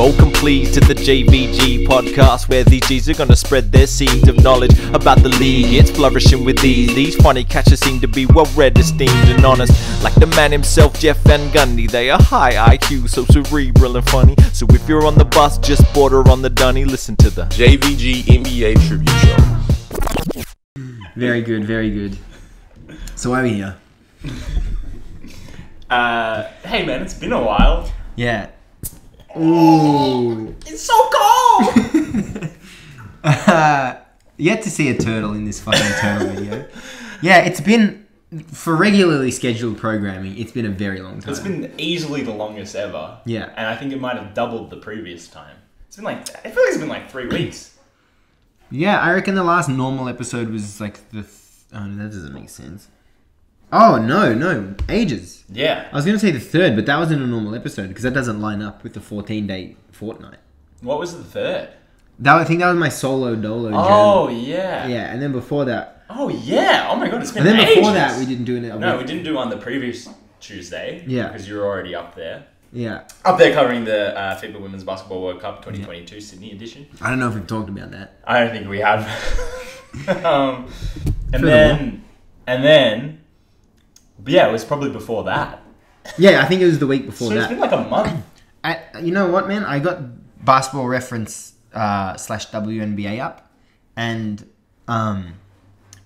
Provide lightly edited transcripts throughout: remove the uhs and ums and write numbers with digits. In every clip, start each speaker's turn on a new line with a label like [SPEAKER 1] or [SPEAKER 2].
[SPEAKER 1] Welcome please to the JVG podcast, where these G's are gonna spread their seeds of knowledge about the league. It's flourishing with these. These funny catchers seem to be well read, esteemed and honest. Like the man himself, Jeff Van Gundy. They are high IQ, so cerebral and funny. So if you're on the bus, just border on the dunny, listen to the
[SPEAKER 2] JVG NBA Tribute Show.
[SPEAKER 3] Very good, very good. So why are we here?
[SPEAKER 4] Hey man, it's been a while.
[SPEAKER 3] Yeah. Ooh.
[SPEAKER 4] It's so cold!
[SPEAKER 3] Yet to see a turtle in this fucking turtle video. Yeah, it's been, for regularly scheduled programming, it's been a very long time.
[SPEAKER 4] It's been easily the longest ever.
[SPEAKER 3] Yeah.
[SPEAKER 4] And I think it might have doubled the previous time. It's been like, I feel like it's been like 3 weeks.
[SPEAKER 3] Yeah, I reckon the last normal episode was like the... oh, no, that doesn't make sense. Oh, no, ages.
[SPEAKER 4] Yeah.
[SPEAKER 3] I was going to say the third, but that wasn't a normal episode because that doesn't line up with the 14-day fortnight.
[SPEAKER 4] What was the third?
[SPEAKER 3] I think that was my solo dolo
[SPEAKER 4] Oh,
[SPEAKER 3] journey.
[SPEAKER 4] yeah.
[SPEAKER 3] Yeah, and then before that...
[SPEAKER 4] Oh, yeah. Oh my god, it's been
[SPEAKER 3] And then
[SPEAKER 4] ages.
[SPEAKER 3] before that, we didn't do it.
[SPEAKER 4] No, we didn't do on the previous Tuesday.
[SPEAKER 3] Yeah.
[SPEAKER 4] Because you were already up there.
[SPEAKER 3] Yeah.
[SPEAKER 4] Up there covering the FIBA Women's Basketball World Cup 2022 Sydney edition.
[SPEAKER 3] I don't know if we've talked about that.
[SPEAKER 4] I don't think we have. And then... But yeah, it was probably before that.
[SPEAKER 3] Yeah, I think it was the week before
[SPEAKER 4] So
[SPEAKER 3] that.
[SPEAKER 4] it's been like a month.
[SPEAKER 3] You know what, man? I got Basketball Reference / WNBA up, and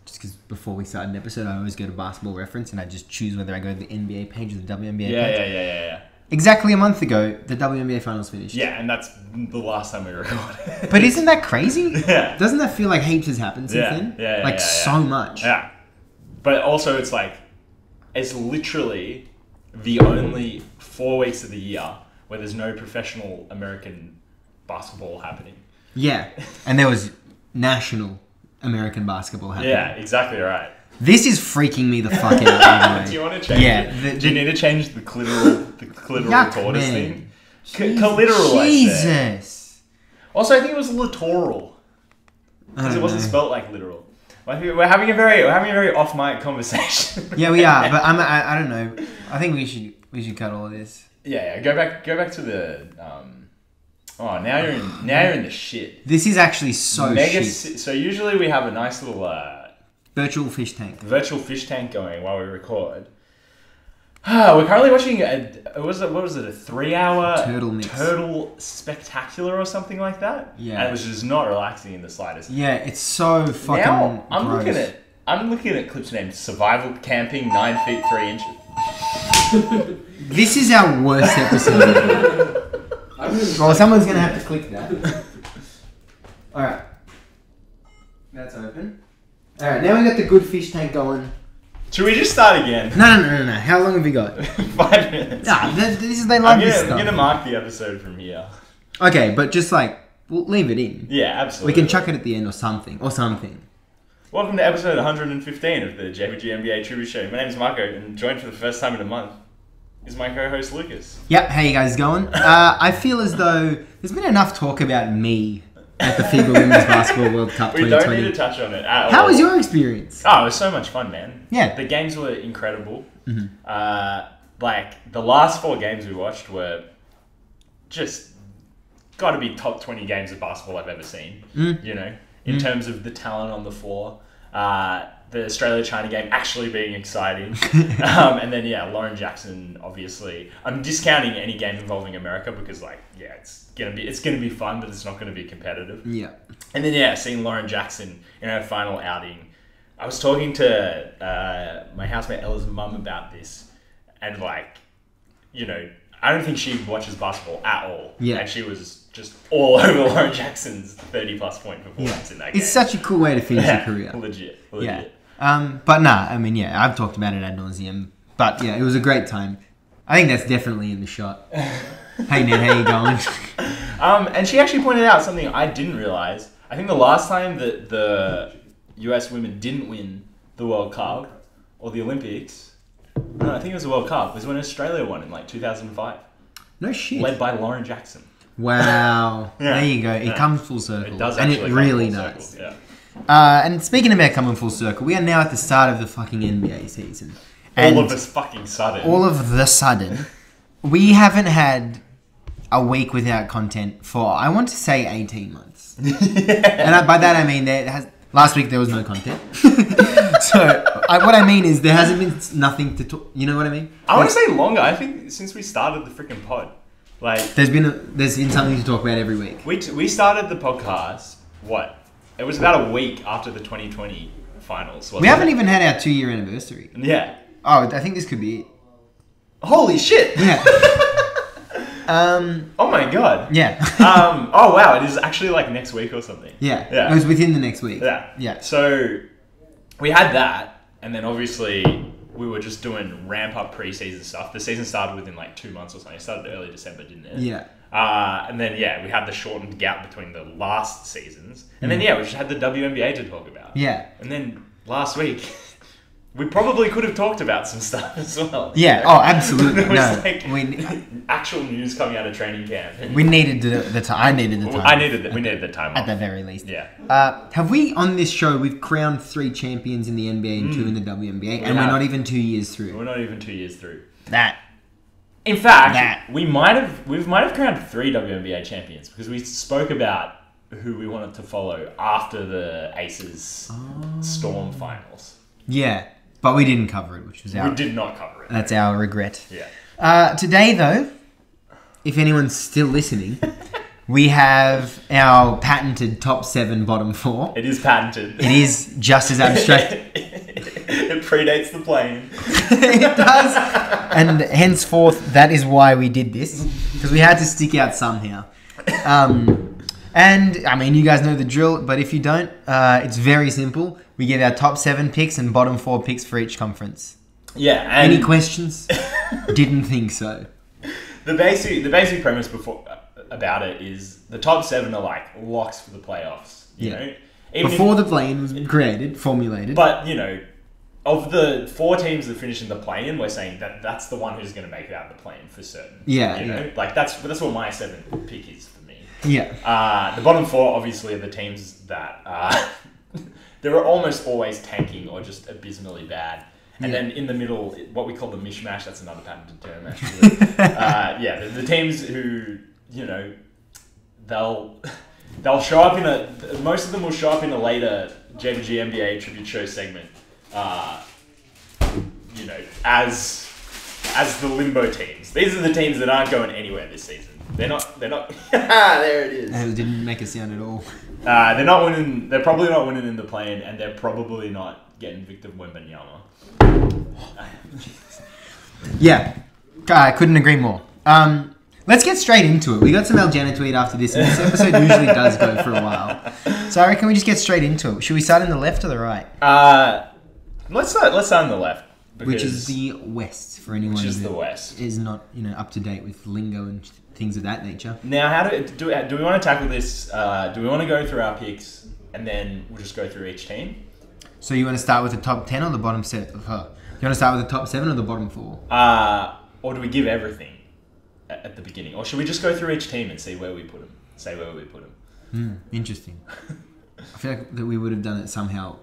[SPEAKER 3] just because before we start an episode, I always go to Basketball Reference, and I just choose whether I go to the NBA page or the WNBA page.
[SPEAKER 4] Yeah.
[SPEAKER 3] Exactly a month ago, the WNBA finals finished.
[SPEAKER 4] Yeah, and that's the last time we recorded.
[SPEAKER 3] But isn't that crazy?
[SPEAKER 4] Yeah.
[SPEAKER 3] Doesn't that feel like heaps has happened since then?
[SPEAKER 4] Yeah.
[SPEAKER 3] So much.
[SPEAKER 4] Yeah. But also, it's like, it's literally the only 4 weeks of the year where there's no professional American basketball happening.
[SPEAKER 3] Yeah. And there was national American basketball happening.
[SPEAKER 4] Yeah, exactly right.
[SPEAKER 3] This is freaking me the fuck out, by the way.
[SPEAKER 4] Do you want to change it? Do you need to change the clitoral
[SPEAKER 3] Yuck,
[SPEAKER 4] tortoise
[SPEAKER 3] man.
[SPEAKER 4] thing? Clitoral, I said.
[SPEAKER 3] Jesus.
[SPEAKER 4] Also, I think it was littoral. Because it wasn't spelt like literal. We're having a very off mic conversation.
[SPEAKER 3] Yeah, we are, but I don't know. I think we should cut all of this.
[SPEAKER 4] Yeah. Go back to the. Oh, now you're in the shit.
[SPEAKER 3] This is actually so shit.
[SPEAKER 4] So usually we have a nice little
[SPEAKER 3] Virtual fish tank
[SPEAKER 4] going while we record. We're currently watching what was it, a 3-hour turtle spectacular or something like that?
[SPEAKER 3] Yeah.
[SPEAKER 4] And it was just not relaxing in the slightest.
[SPEAKER 3] Yeah, it's so fucking
[SPEAKER 4] Now I'm
[SPEAKER 3] gross.
[SPEAKER 4] looking at clips named Survival Camping 9 feet 3 inches.
[SPEAKER 3] This is our worst episode. Well, someone's gonna have to click that. Alright. That's open. Alright, now we got the good fish tank going.
[SPEAKER 4] Should we just start again?
[SPEAKER 3] No. How long have we got?
[SPEAKER 4] 5 minutes.
[SPEAKER 3] Nah, they love this stuff.
[SPEAKER 4] I'm gonna mark the episode from here.
[SPEAKER 3] Okay, but just like, we'll leave it in.
[SPEAKER 4] Yeah, absolutely.
[SPEAKER 3] We can chuck it at the end or something.
[SPEAKER 4] Welcome to episode 115 of the JVG NBA Tribute Show. My name is Marco, and joined for the first time in a month is my co-host Lucas.
[SPEAKER 3] Yep, how you guys going? I feel as though there's been enough talk about me at the FIBA Women's Basketball World Cup 2020.
[SPEAKER 4] We don't need to touch on it at all.
[SPEAKER 3] How was your experience?
[SPEAKER 4] Oh, it was so much fun, man.
[SPEAKER 3] Yeah.
[SPEAKER 4] The games were incredible.
[SPEAKER 3] Mm-hmm.
[SPEAKER 4] Like, the last 4 games we watched were just got to be top 20 games of basketball I've ever seen, you know, in terms of the talent on the floor. The Australia-China game actually being exciting. And then, Lauren Jackson, obviously. I'm discounting any game involving America because, like, it's gonna be fun, but it's not gonna be competitive.
[SPEAKER 3] Yeah.
[SPEAKER 4] And then, seeing Lauren Jackson in her final outing. I was talking to my housemate Ella's mum about this, and, like, you know, I don't think she watches basketball at all.
[SPEAKER 3] Yeah.
[SPEAKER 4] And she was just all over Lauren Jackson's 30-plus point performance in that game.
[SPEAKER 3] It's such a cool way to finish your career.
[SPEAKER 4] Legit.
[SPEAKER 3] Yeah. But nah, I mean, I've talked about it ad nauseum. But yeah, it was a great time. I think that's definitely in the shot. Hey Ned, how you going?
[SPEAKER 4] And she actually pointed out something I didn't realize. I think the last time that the US women didn't win the World Cup or the Olympics, no, I think it was the World Cup, was when Australia won in like 2005.
[SPEAKER 3] No shit.
[SPEAKER 4] Led by Lauren Jackson.
[SPEAKER 3] Wow.
[SPEAKER 4] Yeah.
[SPEAKER 3] There you go. It comes full circle.
[SPEAKER 4] It does
[SPEAKER 3] and
[SPEAKER 4] actually
[SPEAKER 3] it really
[SPEAKER 4] come full
[SPEAKER 3] does.
[SPEAKER 4] circle, yeah.
[SPEAKER 3] And speaking about coming full circle, we are now at the start of the fucking NBA season. And
[SPEAKER 4] All of a sudden,
[SPEAKER 3] we haven't had a week without content for, I want to say 18 months. And by that I mean last week there was no content. What I mean is there hasn't been nothing to talk. You know what I mean?
[SPEAKER 4] I want to say longer. I think since we started the freaking pod, like
[SPEAKER 3] there's been something to talk about every week.
[SPEAKER 4] We started the podcast. What? It was about a week after the 2020 finals.
[SPEAKER 3] We haven't even had our 2-year anniversary.
[SPEAKER 4] Yeah.
[SPEAKER 3] Oh, I think this could be it.
[SPEAKER 4] Holy shit!
[SPEAKER 3] Yeah.
[SPEAKER 4] Oh my god.
[SPEAKER 3] Yeah.
[SPEAKER 4] Oh wow! It is actually like next week or something.
[SPEAKER 3] Yeah.
[SPEAKER 4] Yeah.
[SPEAKER 3] It was within the next week.
[SPEAKER 4] Yeah.
[SPEAKER 3] Yeah.
[SPEAKER 4] So we had that, and then obviously we were just doing ramp up preseason stuff. The season started within like 2 months or something. It started early December, didn't it?
[SPEAKER 3] Yeah.
[SPEAKER 4] And then we had the shortened gap between the last seasons, and then we just had the WNBA to talk about.
[SPEAKER 3] Yeah.
[SPEAKER 4] And then last week. We probably could have talked about some stuff as well.
[SPEAKER 3] Yeah.
[SPEAKER 4] You know?
[SPEAKER 3] Oh, absolutely.
[SPEAKER 4] There was
[SPEAKER 3] No.
[SPEAKER 4] actual news coming out of training camp.
[SPEAKER 3] We needed the time. I needed the time.
[SPEAKER 4] We needed the time
[SPEAKER 3] at
[SPEAKER 4] off.
[SPEAKER 3] the very least.
[SPEAKER 4] Yeah.
[SPEAKER 3] Have we on this show? We've crowned 3 champions in the NBA and 2 in the WNBA, and we're not even 2 years through.
[SPEAKER 4] We're not even 2 years through.
[SPEAKER 3] In
[SPEAKER 4] fact, we might have crowned 3 WNBA champions because we spoke about who we wanted to follow after the Aces Storm finals.
[SPEAKER 3] Yeah. But we didn't cover it, which was
[SPEAKER 4] We did not cover it.
[SPEAKER 3] That's our regret.
[SPEAKER 4] Yeah.
[SPEAKER 3] Today, though, if anyone's still listening, we have our patented top 7, bottom 4.
[SPEAKER 4] It is patented.
[SPEAKER 3] It is just as abstract.
[SPEAKER 4] It predates the plane.
[SPEAKER 3] It does. And henceforth, that is why we did this. Because we had to stick out somehow. And, I mean, you guys know the drill, but if you don't, it's very simple. We give our top 7 picks and bottom 4 picks for each conference.
[SPEAKER 4] Yeah. And
[SPEAKER 3] any questions? Didn't think so.
[SPEAKER 4] The basic premise about it is the top 7 are like locks for the playoffs. You know?
[SPEAKER 3] Before the play-in was formulated.
[SPEAKER 4] But, of the 4 teams that finish in the play-in, we're saying that's the one who's going to make it out of the play-in for certain.
[SPEAKER 3] Yeah.
[SPEAKER 4] You know? Like, that's what my 7th pick is for me.
[SPEAKER 3] Yeah.
[SPEAKER 4] The bottom 4, obviously, are the teams that they're almost always tanking or just abysmally bad. And then in the middle, what we call the mishmash, that's another patented term, actually. The teams who, they'll show up most of them will show up in a later JVG NBA tribute show segment, as the limbo teams. These are the teams that aren't going anywhere this season. They're not, there it is.
[SPEAKER 3] It didn't make a sound at all.
[SPEAKER 4] They're not winning, they're probably not winning in the play-in, and they're probably not getting Victor Wembanyama.
[SPEAKER 3] Yeah, I couldn't agree more. Let's get straight into it. We got some Aljana tweet after this, and this episode usually does go for a while. So I reckon we just get straight into it. Should we start in the left or the right?
[SPEAKER 4] Let's start on the left.
[SPEAKER 3] Which is the West, for anyone
[SPEAKER 4] Which is
[SPEAKER 3] who
[SPEAKER 4] the West.
[SPEAKER 3] is not up to date with lingo and things of that nature.
[SPEAKER 4] Now, how do we want to tackle this? Do we want to go through our picks and then we'll just go through each team?
[SPEAKER 3] So you want to start with the top 10 or the bottom 7? You want to start with the top 7 or the bottom 4?
[SPEAKER 4] Or do we give everything at the beginning? Or should we just go through each team and see where we put them? Say where we put them.
[SPEAKER 3] Interesting. I feel like that we would have done it somehow.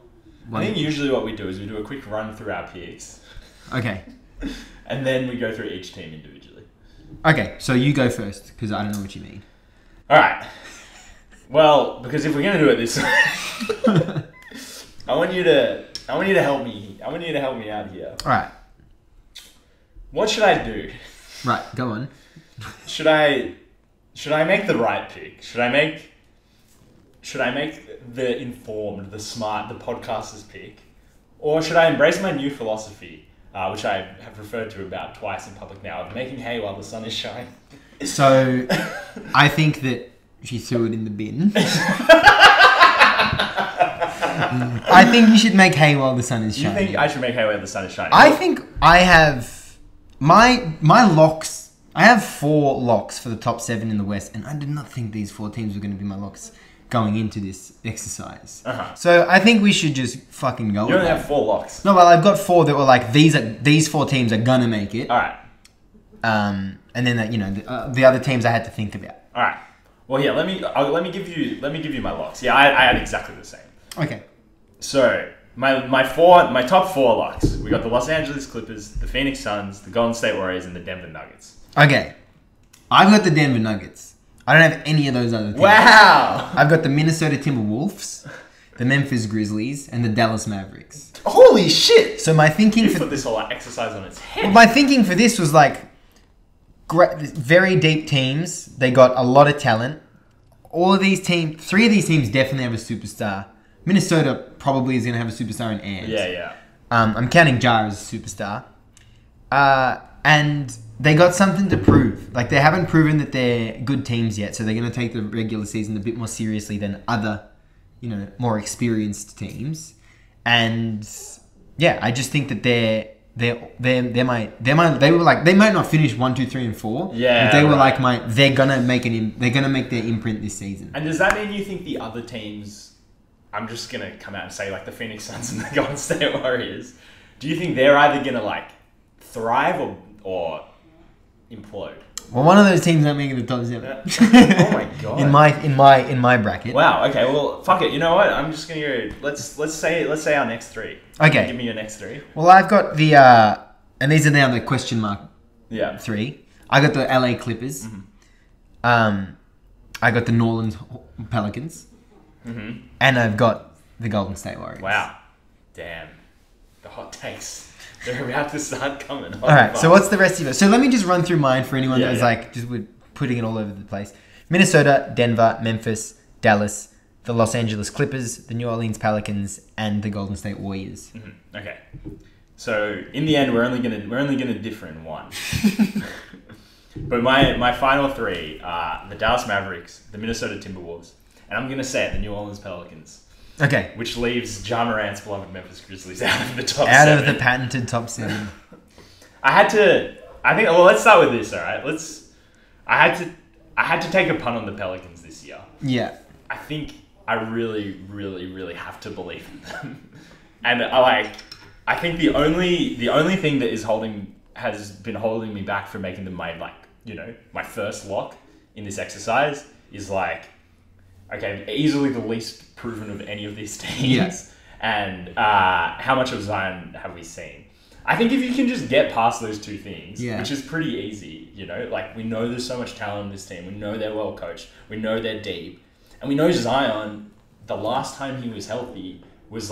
[SPEAKER 4] I think usually what we do is we do a quick run through our picks.
[SPEAKER 3] Okay.
[SPEAKER 4] And then we go through each team individually.
[SPEAKER 3] Okay, so you go first, because I don't know what you mean.
[SPEAKER 4] Alright. Well, because if we're going to do it this way, I want you to help me. I want you to help me out here.
[SPEAKER 3] Alright.
[SPEAKER 4] What should I do?
[SPEAKER 3] Right, go on.
[SPEAKER 4] Should I make the right pick? Should I make the informed, the smart, the podcaster's pick? Or should I embrace my new philosophy, which I have referred to about twice in public now, of making hay while the sun is shining?
[SPEAKER 3] So, I think that she threw it in the bin. I think you should make hay while the sun is shining.
[SPEAKER 4] You think I should make hay while the sun is shining?
[SPEAKER 3] I think I have my locks. I have 4 locks for the top 7 in the West, and I did not think these 4 teams were going to be my locks going into this exercise. So I think we should just fucking go.
[SPEAKER 4] You only have 4 locks.
[SPEAKER 3] No, well, I've got 4 that were like these 4 teams are gonna make it.
[SPEAKER 4] All right.
[SPEAKER 3] And then the other teams I had to think about.
[SPEAKER 4] All right. Well, yeah. Let me give you my locks. Yeah, I had exactly the same.
[SPEAKER 3] Okay.
[SPEAKER 4] So my top 4 locks. We got the Los Angeles Clippers, the Phoenix Suns, the Golden State Warriors, and the Denver Nuggets.
[SPEAKER 3] Okay. I've got the Denver Nuggets. I don't have any of those other teams.
[SPEAKER 4] Wow!
[SPEAKER 3] I've got the Minnesota Timberwolves, the Memphis Grizzlies, and the Dallas Mavericks.
[SPEAKER 4] Holy shit!
[SPEAKER 3] So my thinking
[SPEAKER 4] You
[SPEAKER 3] for
[SPEAKER 4] put this whole exercise on its head.
[SPEAKER 3] my thinking for this was like very deep teams. They got a lot of talent. All of these teams, 3 of these teams definitely have a superstar. Minnesota probably is going to have a superstar in Ants.
[SPEAKER 4] Yeah.
[SPEAKER 3] I'm counting Jar as a superstar. And they got something to prove. Like, they haven't proven that they're good teams yet, so they're going to take the regular season a bit more seriously than other, more experienced teams. And yeah, I just think that they might not finish 1, 2, 3, and 4.
[SPEAKER 4] Yeah,
[SPEAKER 3] but they were
[SPEAKER 4] right.
[SPEAKER 3] they're gonna make their imprint this season.
[SPEAKER 4] And does that mean you think the other teams? I'm just gonna come out and say like the Phoenix Suns and the Golden State Warriors. Do you think they're either gonna like thrive or implode?
[SPEAKER 3] Well, one of those teams not making the top 7.
[SPEAKER 4] Oh my god!
[SPEAKER 3] in my bracket.
[SPEAKER 4] Wow. Okay. Well, fuck it. You know what? I'm just gonna go. Let's say our next 3.
[SPEAKER 3] Okay.
[SPEAKER 4] Give me your next 3.
[SPEAKER 3] Well, I've got the and these are now the question mark.
[SPEAKER 4] Yeah.
[SPEAKER 3] 3. I got the LA Clippers.
[SPEAKER 4] Mm-hmm.
[SPEAKER 3] I got the New Orleans Pelicans.
[SPEAKER 4] Mm-hmm.
[SPEAKER 3] And I've got the Golden State Warriors.
[SPEAKER 4] Wow. Damn. The hot takes. They're about to start coming.
[SPEAKER 3] All right. So what's the rest of it? So let me just run through mine for anyone that's
[SPEAKER 4] Yeah.
[SPEAKER 3] like just we're putting it all over the place. Minnesota, Denver, Memphis, Dallas, the Los Angeles Clippers, the New Orleans Pelicans, and the Golden State Warriors.
[SPEAKER 4] Mm-hmm. Okay. So in the end, we're only gonna differ in one. But my final 3 are the Dallas Mavericks, the Minnesota Timberwolves, and I'm gonna say it, the New Orleans Pelicans.
[SPEAKER 3] Okay.
[SPEAKER 4] Which leaves Ja Morant's beloved Memphis Grizzlies out of the top 7.
[SPEAKER 3] Out of the patented top 7.
[SPEAKER 4] Let's start with this, alright? I had to take a punt on the Pelicans this year.
[SPEAKER 3] Yeah.
[SPEAKER 4] I think I really, really, really have to believe in them. And I think the only thing that has been holding me back from making them my first lock in this exercise is easily the least proven of any of these teams.
[SPEAKER 3] Yes.
[SPEAKER 4] And how much of Zion have we seen? I think if you can just get past those 2 things, which is pretty easy, we know there's so much talent in this team. We know they're well coached. We know they're deep. And we know Zion, the last time he was healthy, was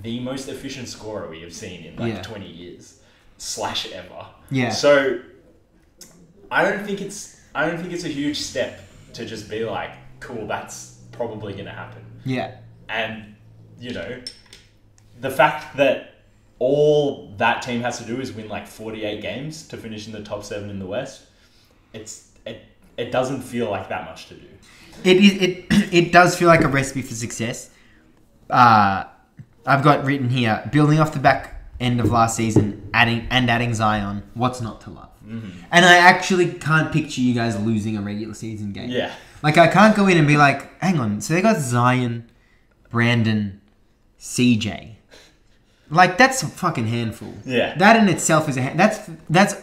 [SPEAKER 4] the most efficient scorer we have seen in 20 years / ever. Yeah. So I don't think it's a huge step to just be cool, that's probably going to happen.
[SPEAKER 3] Yeah.
[SPEAKER 4] And, the fact that all that team has to do is win 48 games to finish in the top 7 in the West, it doesn't feel like that much to do.
[SPEAKER 3] It does feel like a recipe for success. I've got written here, building off the back end of last season, adding Zion, what's not to love? Mm-hmm. And I actually can't picture you guys losing a regular season game.
[SPEAKER 4] Yeah.
[SPEAKER 3] I can't go in and be hang on, so they got Zion, Brandon, CJ. That's a fucking handful.
[SPEAKER 4] Yeah.
[SPEAKER 3] That in itself is that's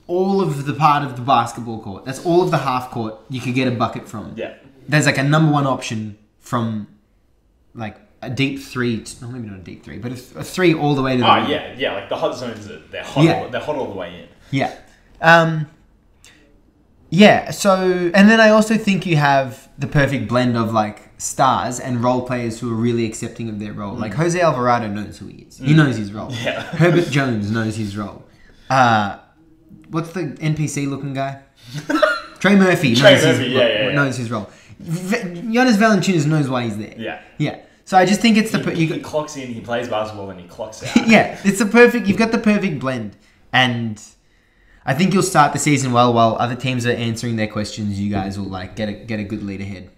[SPEAKER 3] all of the part of the basketball court. That's all of the half court you could get a bucket from.
[SPEAKER 4] Yeah.
[SPEAKER 3] There's a number 1 option from a deep 3, maybe not a deep 3, but a 3 all the way to the rim.
[SPEAKER 4] Yeah, the hot zones, they're hot.
[SPEAKER 3] Yeah.
[SPEAKER 4] They're hot all the way in.
[SPEAKER 3] Yeah. Yeah, so, and then I also think you have the perfect blend of stars and role players who are really accepting of their role. Jose Alvarado knows who he is. He knows his role.
[SPEAKER 4] Yeah.
[SPEAKER 3] Herbert Jones knows his role. What's the NPC looking guy? Trey Murphy knows his role. Giannis Valanciunas knows why he's there.
[SPEAKER 4] Yeah.
[SPEAKER 3] Yeah. So I just think it's
[SPEAKER 4] he clocks in, he plays basketball, and he clocks out.
[SPEAKER 3] Yeah, you've got the perfect blend. And I think you'll start the season well while other teams are answering their questions. You guys will get a good lead ahead.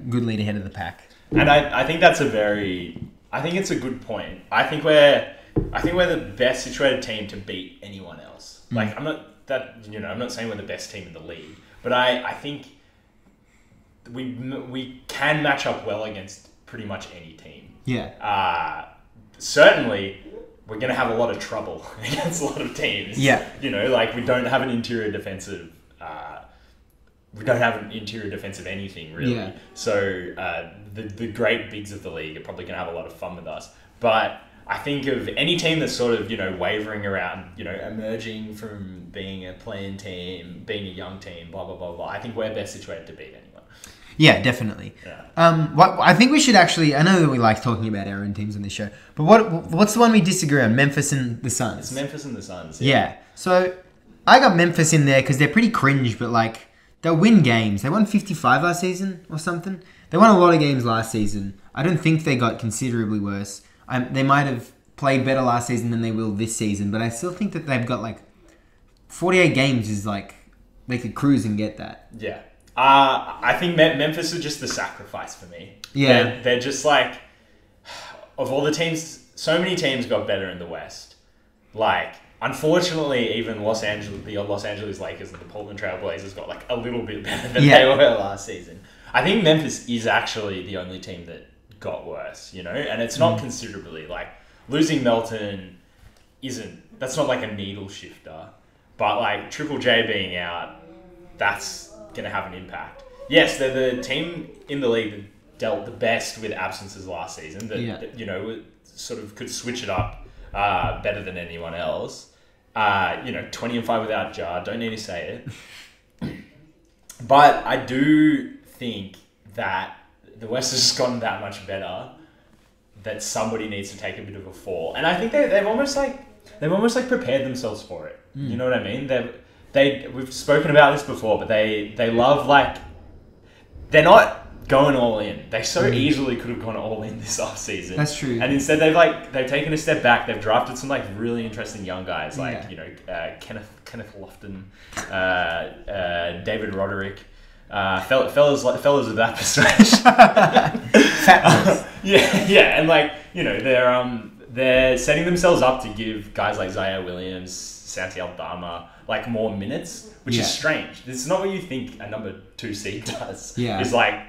[SPEAKER 3] Good lead ahead of the pack.
[SPEAKER 4] And I think that's I think it's a good point. I think we're the best situated team to beat anyone else. I'm not saying we're the best team in the league, but I think we can match up well against pretty much any team.
[SPEAKER 3] Yeah.
[SPEAKER 4] Certainly, we're going to have a lot of trouble against a lot of teams.
[SPEAKER 3] Yeah.
[SPEAKER 4] We don't have an interior defensive. We don't have an interior defensive anything really. Yeah. So the great bigs of the league are probably going to have a lot of fun with us. But I think of any team that's sort of, wavering around, emerging from being a playing team, being a young team, blah, blah, blah, blah. I think we're best situated to beat anyone.
[SPEAKER 3] Yeah, definitely.
[SPEAKER 4] Yeah.
[SPEAKER 3] I think we should actually... I know that we like talking about our own teams on this show, but what's the one we disagree on? Memphis and the Suns.
[SPEAKER 4] It's Memphis and the Suns.
[SPEAKER 3] Yeah. So I got Memphis in there because they're pretty cringe, but like they'll win games. They won 55 last season or something. They won a lot of games last season. I don't think they got considerably worse. They might have played better last season than they will this season, but I still think that they've got like 48 games is like they could cruise and get that.
[SPEAKER 4] Yeah. I think Memphis are just the sacrifice for me.
[SPEAKER 3] Yeah.
[SPEAKER 4] They're just like, of all the teams, so many teams got better in the West. Like, unfortunately, even the Los Angeles Lakers and the Portland Trail Blazers got like a little bit better than they were last season. I think Memphis is actually the only team that got worse, and it's not considerably. Like, losing Melton that's not like a needle shifter, but like Triple J being out, that's going to have an impact. Yes, they're the team in the league that dealt the best with absences last season, that sort of could switch it up better than anyone else. 20-5 without Jar, don't need to say it. But I do think that the West has just gotten that much better that somebody needs to take a bit of a fall. And I think they've almost prepared themselves for it. You know what I mean? We've spoken about this before, but they love, like, they're not going all in. They so easily could have gone all in this offseason.
[SPEAKER 3] That's true.
[SPEAKER 4] And instead they've taken a step back. They've drafted some like really interesting young guys, like Kenneth Lofton, David Roderick, fellas of that persuasion. Yeah, and like they're setting themselves up to give guys like Zaire Williams, Santi Aldama like more minutes, which is strange. This is not what you think a number 2 seed does. Yeah, is like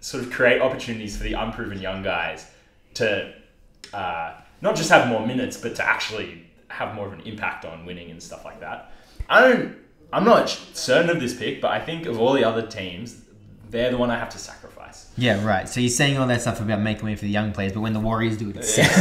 [SPEAKER 4] sort of create opportunities for the unproven young guys to not just have more minutes, but to actually have more of an impact on winning and stuff like that. I'm not certain of this pick, but I think of all the other teams, they're the one I have to sacrifice.
[SPEAKER 3] Yeah, right. So you're saying all that stuff about making way for the young players, but when the Warriors do it, it's sexy.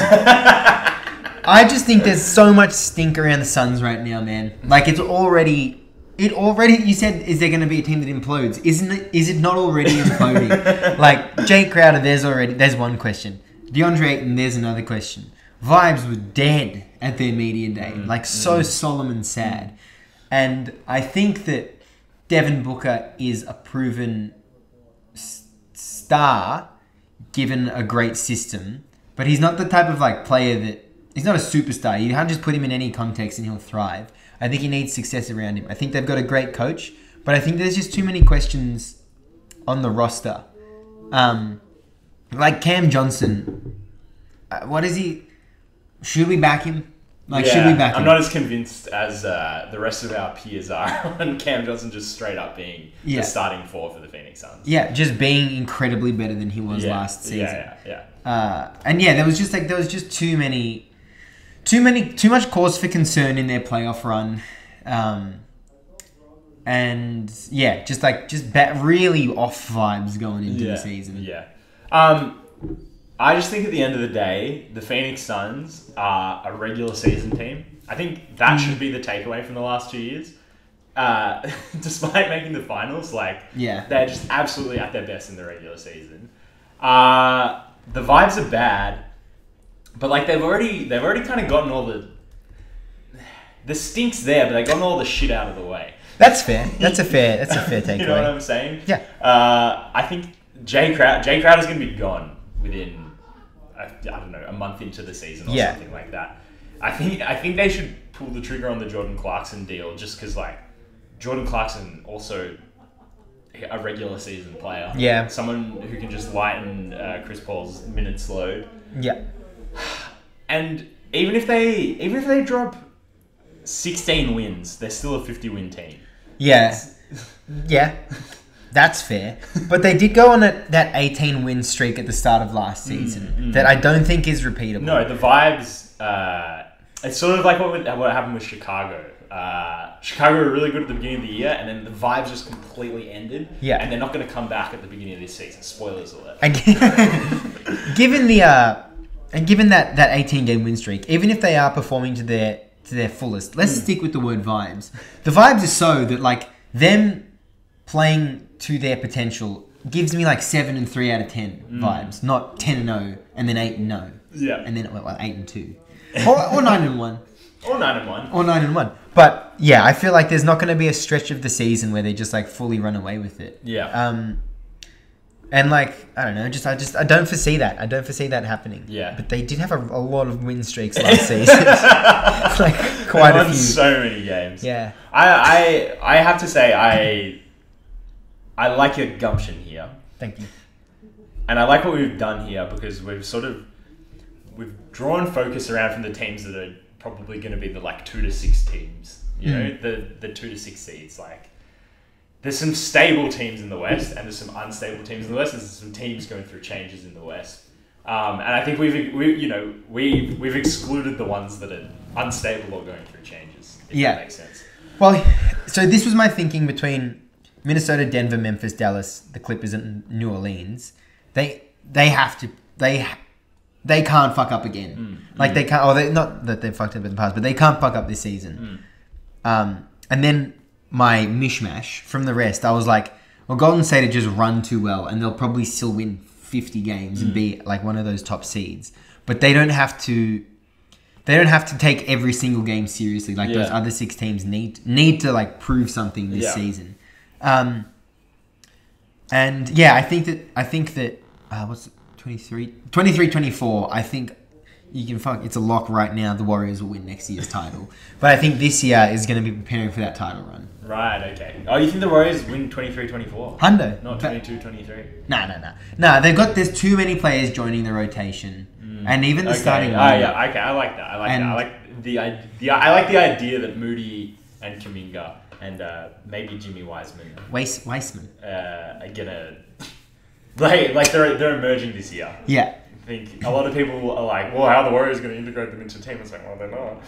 [SPEAKER 3] I just think there's so much stink around the Suns right now, man. Like it already. You said, is there going to be a team that implodes? Isn't it? Is it not already imploding? Like Jay Crowder, there's one question. DeAndre Ayton, there's another question. Vibes were dead at their media day, like so solemn and sad. And I think that Devin Booker is a proven star, given a great system, but he's not the type of like player that. He's not a superstar. You can't just put him in any context and he'll thrive. I think he needs success around him. I think they've got a great coach, but I think there's just too many questions on the roster. Like Cam Johnson. What is he? Should we back him? Should we back him?
[SPEAKER 4] I'm not as convinced as the rest of our peers are on Cam Johnson just straight up being the starting 4 for the Phoenix Suns. Yeah,
[SPEAKER 3] just being incredibly better than he was last season.
[SPEAKER 4] Yeah.
[SPEAKER 3] There was just too much cause for concern in their playoff run. Really off vibes going into the season.
[SPEAKER 4] Yeah. I just think at the end of the day, the Phoenix Suns are a regular season team. I think that should be the takeaway from the last 2 years. Despite making the finals, they're just absolutely at their best in the regular season. The vibes are bad, but they've already kind of gotten all the stink's there, but they've gotten all the shit out of the way.
[SPEAKER 3] That's fair. That's a fair takeaway.
[SPEAKER 4] You know what I'm saying?
[SPEAKER 3] Yeah.
[SPEAKER 4] I think Jay Crowder's going to be gone within, I don't know, a month into the season or something like that. I think they should pull the trigger on the Jordan Clarkson deal just because, Jordan Clarkson also a regular season player.
[SPEAKER 3] Yeah.
[SPEAKER 4] Someone who can just lighten Chris Paul's minutes load.
[SPEAKER 3] Yeah.
[SPEAKER 4] And even if they drop 16 wins, they're still a 50-win team.
[SPEAKER 3] Yeah. Yeah. That's fair. But they did go on that 18-win streak at the start of last season that I don't think is repeatable.
[SPEAKER 4] No, the vibes... it's sort of like what happened with Chicago. Chicago were really good at the beginning of the year, and then the vibes just completely ended. Yeah. And they're not going to come back at the beginning of this season. Spoilers alert.
[SPEAKER 3] Given the... And given that 18-game win streak, even if they are performing to their fullest, let's stick with the word vibes. The vibes are so that like them playing to their potential gives me like 7 and 3 out of 10 vibes, not 10 and 0 and then 8 and 0.
[SPEAKER 4] Yeah.
[SPEAKER 3] And then 8 and 2. Or 9 and 1.
[SPEAKER 4] Or 9 and 1.
[SPEAKER 3] Or 9 and 1. But yeah, I feel like there's not going to be a stretch of the season where they just like fully run away with it.
[SPEAKER 4] Yeah.
[SPEAKER 3] And like, I don't know, I don't foresee that. I don't foresee that happening.
[SPEAKER 4] Yeah.
[SPEAKER 3] But they did have a lot of win streaks last season. Like quite a few.
[SPEAKER 4] So many games.
[SPEAKER 3] Yeah.
[SPEAKER 4] I have to say I like your gumption here.
[SPEAKER 3] Thank you.
[SPEAKER 4] And I like what we've done here because we've drawn focus around from the teams that are probably going to be the like 2 to 6 teams. You know, the 2 to 6 seeds. Like, there's some stable teams in the West, and there's some unstable teams in the West. There's some teams going through changes in the West, and I think we've excluded the ones that are unstable or going through changes. If that makes sense.
[SPEAKER 3] Well, so this was my thinking between Minnesota, Denver, Memphis, Dallas, the Clippers, and New Orleans. They can't fuck up again. They can't. Or they not that they've fucked up in the past, but they can't fuck up this season. And then my mishmash from the rest, I was like, well, Golden State had just run too well, and they'll probably still win 50 games and be like one of those top seeds. But they don't have to. They don't have to take every single game seriously. Like those other 6 teams need to like prove something this season. And yeah, I think that what's it, 23-24. I think you can fuck. It's a lock right now. The Warriors will win next year's title. But I think this year is going to be preparing for that title run.
[SPEAKER 4] Right, okay. Oh, you think the Warriors win 23-24?
[SPEAKER 3] Hundo.
[SPEAKER 4] Not 22-23?
[SPEAKER 3] Nah, there's too many players joining the rotation. And even the starting
[SPEAKER 4] lineup. Yeah, okay, I like that. I like the idea that Moody and Kuminga and maybe Jimmy Weissman are gonna they're emerging this year.
[SPEAKER 3] Yeah.
[SPEAKER 4] I think a lot of people are like, well, how are the Warriors going to integrate them into the team? It's like, well, they're not.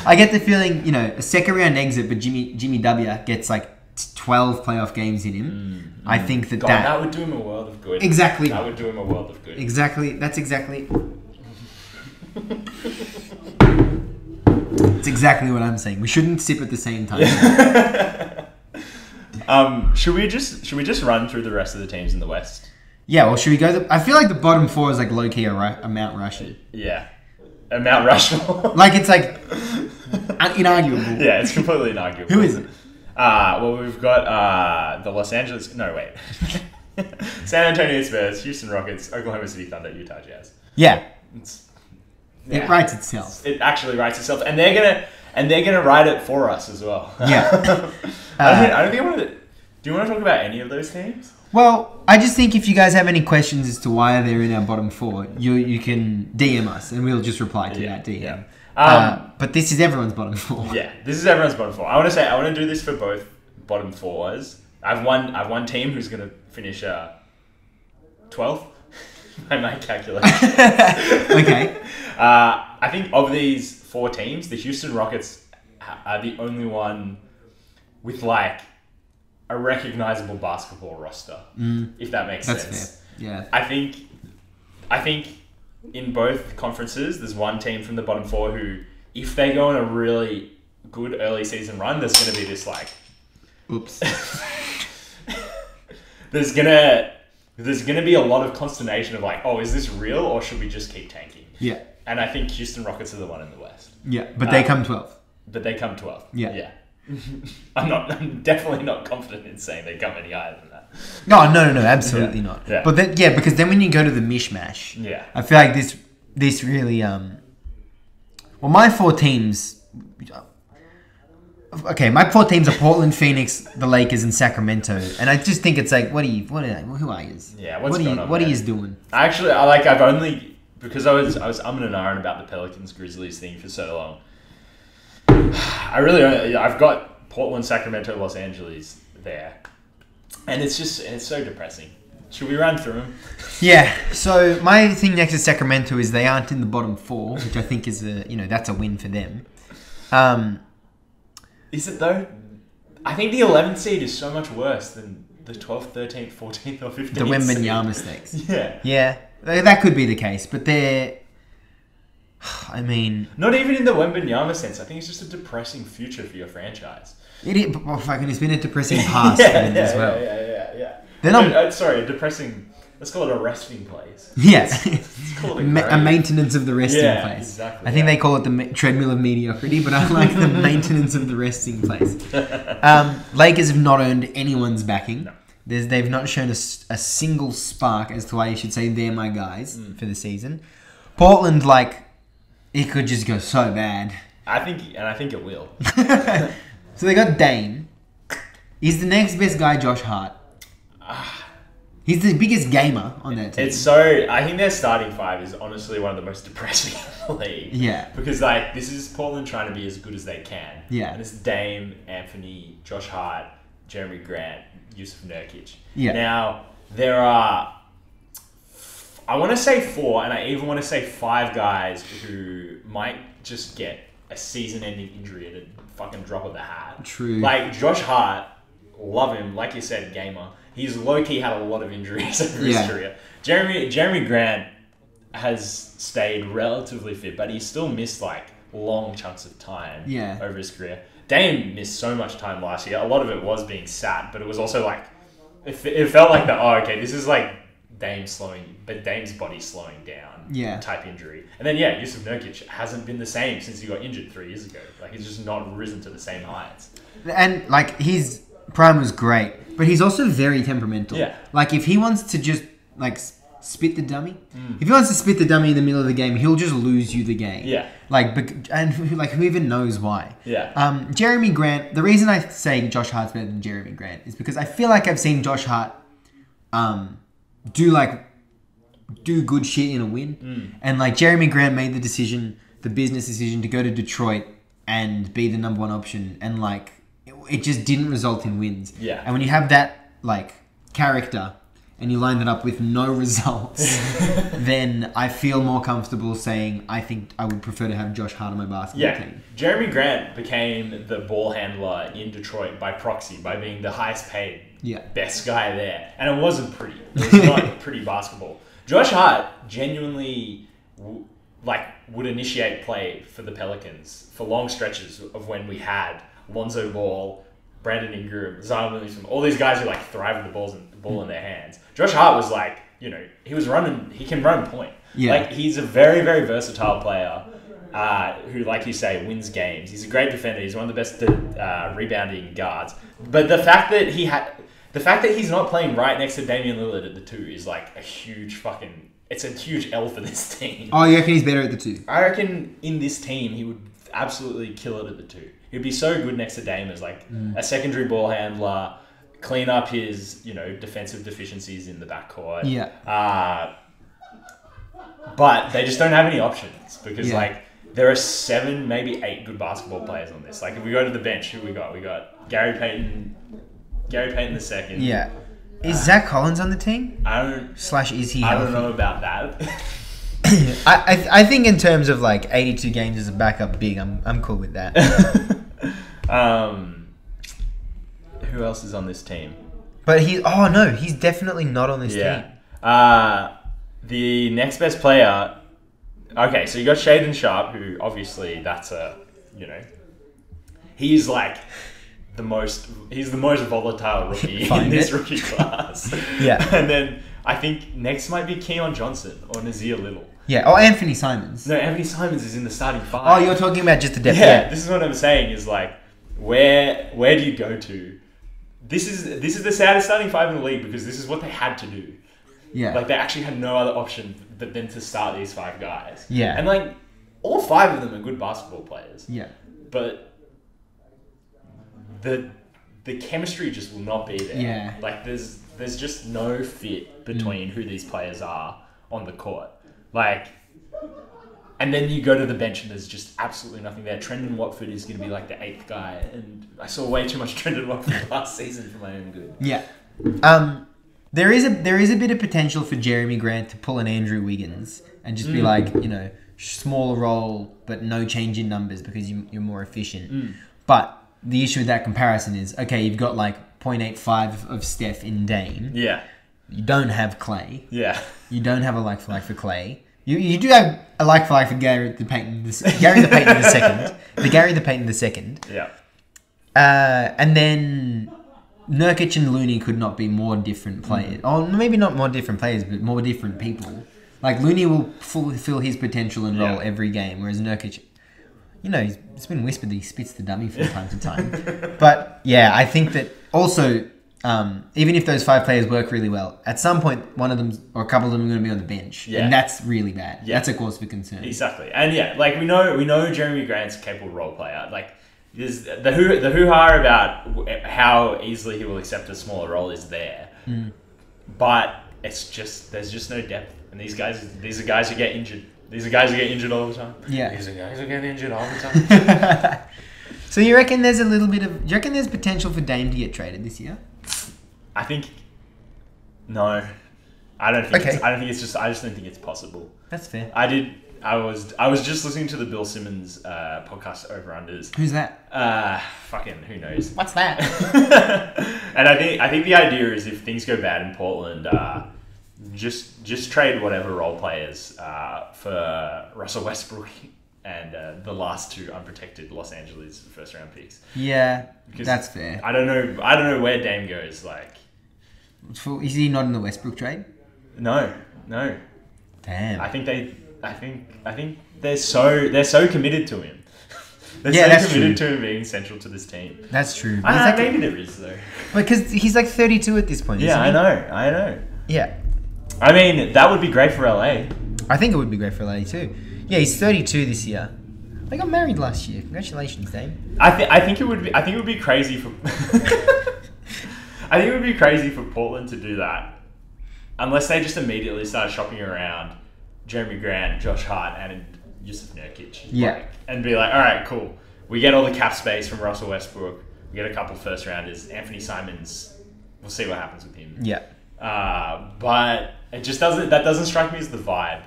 [SPEAKER 3] I get the feeling, a second round exit, but Jimmy W gets like 12 playoff games in him. I think that
[SPEAKER 4] would do him a world of good.
[SPEAKER 3] Exactly.
[SPEAKER 4] That would do him a world of good.
[SPEAKER 3] Exactly. That's exactly. It's exactly what I'm saying. We shouldn't sip at the same time.
[SPEAKER 4] Should we just run through the rest of the teams in the West?
[SPEAKER 3] Yeah, well, should we go? I feel like the bottom 4 is like low key a Mount Rushmore.
[SPEAKER 4] Yeah, a Mount Rushmore.
[SPEAKER 3] Like it's like inarguable.
[SPEAKER 4] Yeah, it's completely inarguable.
[SPEAKER 3] Who is it?
[SPEAKER 4] Well, we've got the Los Angeles. No, wait. San Antonio Spurs, Houston Rockets, Oklahoma City Thunder, Utah Jazz.
[SPEAKER 3] Yeah. It writes itself.
[SPEAKER 4] It actually writes itself, and they're gonna write it for us as well.
[SPEAKER 3] Yeah.
[SPEAKER 4] I don't think I want to. Do you want to talk about any of those teams?
[SPEAKER 3] Well, I just think if you guys have any questions as to why they're in our bottom 4, you can DM us and we'll just reply to that DM. Yeah. But this is everyone's bottom 4.
[SPEAKER 4] Yeah, this is everyone's bottom 4. I want to do this for both bottom 4s. I've one team who's going to finish 12th by my calculation.
[SPEAKER 3] Okay.
[SPEAKER 4] I think of these 4 teams, the Houston Rockets are the only one with like a recognizable basketball roster, if that makes sense.
[SPEAKER 3] That's fair. Yeah.
[SPEAKER 4] I think in both conferences, there's one team from the bottom 4 who, if they go on a really good early season run, there's going to be this like,
[SPEAKER 3] oops.
[SPEAKER 4] there's gonna be a lot of consternation of like, oh, is this real or should we just keep tanking?
[SPEAKER 3] Yeah.
[SPEAKER 4] And I think Houston Rockets are the one in the West.
[SPEAKER 3] Yeah, but they come 12th.
[SPEAKER 4] But they come 12th.
[SPEAKER 3] Yeah.
[SPEAKER 4] Yeah. I'm definitely not confident in saying they come any higher than that.
[SPEAKER 3] No, absolutely not.
[SPEAKER 4] Yeah.
[SPEAKER 3] But then, because then when you go to the mishmash, I feel like this really well, my 4 teams. Okay, my 4 teams are Portland, Phoenix, the Lakers, and Sacramento, and I just think it's like, who are you?
[SPEAKER 4] Yeah, what's going on?
[SPEAKER 3] What are you doing?
[SPEAKER 4] Actually, I've only because I was umming and ahhing about the Pelicans Grizzlies thing for so long. I've got Portland, Sacramento, Los Angeles there, and it's so depressing. Should we run through them?
[SPEAKER 3] Yeah. So my thing next to Sacramento is they aren't in the bottom 4, which I think is that's a win for them.
[SPEAKER 4] Is it though? I think the 11th seed is so much worse than the 12th, 13th, 14th, or 15th.
[SPEAKER 3] The Wembanyama mistakes.
[SPEAKER 4] Yeah.
[SPEAKER 3] Yeah. That could be the case, but they're... I mean...
[SPEAKER 4] Not even in the Wembanyama sense. I think it's just a depressing future for your franchise.
[SPEAKER 3] It's been a depressing past as well.
[SPEAKER 4] Yeah.
[SPEAKER 3] They're not...
[SPEAKER 4] sorry, a depressing... Let's call it a resting place.
[SPEAKER 3] Yeah.
[SPEAKER 4] Let's call it
[SPEAKER 3] a maintenance of the resting place.
[SPEAKER 4] Exactly.
[SPEAKER 3] I think they call it the treadmill of mediocrity, but I like the maintenance of the resting place. Lakers have not earned anyone's backing.
[SPEAKER 4] No.
[SPEAKER 3] They've not shown a single spark as to why you should say they're my guys for the season. Portland, it could just go so bad.
[SPEAKER 4] I think it will.
[SPEAKER 3] So they got Dame. He's the next best guy, Josh Hart. He's the biggest gamer on that team.
[SPEAKER 4] I think their starting five is honestly one of the most depressing in the league.
[SPEAKER 3] Yeah.
[SPEAKER 4] Because this is Portland trying to be as good as they can.
[SPEAKER 3] Yeah.
[SPEAKER 4] And it's Dame, Anthony, Josh Hart, Jeremy Grant, Yusuf Nurkic.
[SPEAKER 3] Yeah.
[SPEAKER 4] Now, there are, I want to say 4, and I even want to say 5 guys who might just get a season-ending injury at a fucking drop of the hat.
[SPEAKER 3] True.
[SPEAKER 4] Josh Hart, love him, like you said, gamer. He's low-key had a lot of injuries over his career. Jeremy Grant has stayed relatively fit, but he still missed long chunks of time over his career. Dame missed so much time last year. A lot of it was being sat, but it was also it felt like this is Dame's body slowing down type injury. And then Yusuf Nurkic hasn't been the same since he got injured 3 years ago. He's just not risen to the same heights.
[SPEAKER 3] And his prime was great, but he's also very temperamental.
[SPEAKER 4] Yeah.
[SPEAKER 3] If he wants to just spit the dummy, if he wants to spit the dummy in the middle of the game, he'll just lose you the game.
[SPEAKER 4] Yeah.
[SPEAKER 3] And who even knows why?
[SPEAKER 4] Yeah.
[SPEAKER 3] Jeremy Grant. The reason I say Josh Hart's better than Jeremy Grant is because I feel like I've seen Josh Hart, do good shit in a win, and Jeremy Grant made the business decision to go to Detroit and be the number 1 option, and it just didn't result in wins.
[SPEAKER 4] Yeah.
[SPEAKER 3] And when you have that character and you line that up with no results, then I feel more comfortable saying I think I would prefer to have Josh Hart on my basketball team.
[SPEAKER 4] Jeremy Grant became the ball handler in Detroit by proxy, by being the highest paid, best guy there. And it wasn't pretty. It was not pretty basketball. Josh Hart genuinely would initiate play for the Pelicans for long stretches of when we had Lonzo Ball, Brandon Ingram, Zion Williamson, all these guys who thrive with the ball in their hands. Josh Hart was he can run point. Yeah. He's a very, very versatile player who, like you say, wins games. He's a great defender. He's one of the best rebounding guards. But the fact that he's not playing right next to Damian Lillard at the 2 is a huge it's a huge L for this team.
[SPEAKER 3] Oh, you reckon he's better at the 2?
[SPEAKER 4] I reckon in this team he would absolutely kill it at the 2. He'd be so good next to Dame as a secondary ball handler, clean up his defensive deficiencies in the backcourt.
[SPEAKER 3] Yeah.
[SPEAKER 4] But they just don't have any options because there are 7, maybe 8 good basketball players on this. If we go to the bench, who we got? We got Gary Payton the second.
[SPEAKER 3] Yeah. Is Zach Collins on the team? Is he healthy?
[SPEAKER 4] I don't know about that.
[SPEAKER 3] I think in terms of 82 games as a backup big, I'm cool with that.
[SPEAKER 4] Who else is on this team?
[SPEAKER 3] But he's definitely not on this team.
[SPEAKER 4] The next best player. Okay, so you got Shaden Sharp, who obviously that's he's the most volatile rookie in this rookie class.
[SPEAKER 3] Yeah.
[SPEAKER 4] And then I think next might be Keon Johnson or Nazir Little.
[SPEAKER 3] Yeah, or Anthony Simons.
[SPEAKER 4] No, Anthony Simons is in the starting 5.
[SPEAKER 3] Oh, you're talking about just the depth.
[SPEAKER 4] Yeah, this is what I'm saying is where do you go to? This is the saddest starting 5 in the league because this is what they had to do.
[SPEAKER 3] Yeah.
[SPEAKER 4] They actually had no other option than to start these 5 guys.
[SPEAKER 3] Yeah.
[SPEAKER 4] And all 5 of them are good basketball players.
[SPEAKER 3] Yeah.
[SPEAKER 4] But the chemistry just will not be there.
[SPEAKER 3] Yeah.
[SPEAKER 4] There's just no fit between who these players are on the court. And then you go to the bench and there's just absolutely nothing there. Trendon Watford is going to be the 8th guy, and I saw way too much Trendon Watford last season for my own good.
[SPEAKER 3] Yeah. There is a bit of potential for Jeremy Grant to pull an Andrew Wiggins and just be smaller role but no change in numbers because you're more efficient. But the issue with that comparison is, okay, you've got 0.85 of Steph in Dame.
[SPEAKER 4] Yeah.
[SPEAKER 3] You don't have Clay.
[SPEAKER 4] Yeah.
[SPEAKER 3] You don't have a like for like for Clay. You do have a like for like for Gary the Payton the second. The Gary the Payton the second.
[SPEAKER 4] Yeah.
[SPEAKER 3] And then Nurkic and Looney could not be more different players. Oh, maybe not more different players, but more different people. Like Looney will fulfill his potential and role every game, whereas Nurkic, you know, it's been whispered that he spits the dummy from time to time. But yeah, I think that also, even if those 5 players work really well, at some point one of them or a couple of them are going to be on the bench, and that's really bad. Yeah. That's a cause for concern.
[SPEAKER 4] Exactly, and we know Jeremy Grant's a capable role player. Like there's the hoo-ha about how easily he will accept a smaller role is there, but it's just there's just no depth, and these are guys who get injured. These are guys who get injured all the time.
[SPEAKER 3] Yeah.
[SPEAKER 4] These are guys who get injured all the time.
[SPEAKER 3] So you reckon there's a little bit of... Do you reckon there's potential for Dame to get traded this year?
[SPEAKER 4] I think... No. I don't think it's just... I just don't think it's possible.
[SPEAKER 3] That's fair.
[SPEAKER 4] I was just listening to the Bill Simmons podcast Over Unders.
[SPEAKER 3] Who's that?
[SPEAKER 4] Fucking who knows?
[SPEAKER 3] What's that?
[SPEAKER 4] And I think the idea is if things go bad in Portland... Just trade whatever role players for Russell Westbrook and the last 2 unprotected Los Angeles first round picks.
[SPEAKER 3] Yeah,
[SPEAKER 4] because
[SPEAKER 3] that's fair.
[SPEAKER 4] I don't know where Dame goes. Like,
[SPEAKER 3] is he not in the Westbrook trade?
[SPEAKER 4] No.
[SPEAKER 3] Damn.
[SPEAKER 4] I think they're so committed to him.
[SPEAKER 3] That's
[SPEAKER 4] committed
[SPEAKER 3] true.
[SPEAKER 4] to him being central to this team.
[SPEAKER 3] That's true.
[SPEAKER 4] Maybe there is though.
[SPEAKER 3] Because he's like 32 at this point.
[SPEAKER 4] Yeah,
[SPEAKER 3] isn't he?
[SPEAKER 4] I know.
[SPEAKER 3] Yeah.
[SPEAKER 4] I mean, that would be great for LA.
[SPEAKER 3] I think it would be great for LA too. Yeah, he's 32 this year. They got married last year. Congratulations, Dame.
[SPEAKER 4] I think it would be crazy for I think it would be crazy for Portland to do that, unless they just immediately start shopping around Jeremy Grant, Josh Hart, and Yusuf Nurkic.
[SPEAKER 3] Yeah.
[SPEAKER 4] And be like, all right, cool. We get all the cap space from Russell Westbrook. We get a couple first rounders. Anthony Simons. We'll see what happens with him.
[SPEAKER 3] Yeah.
[SPEAKER 4] But it just doesn't strike me as the vibe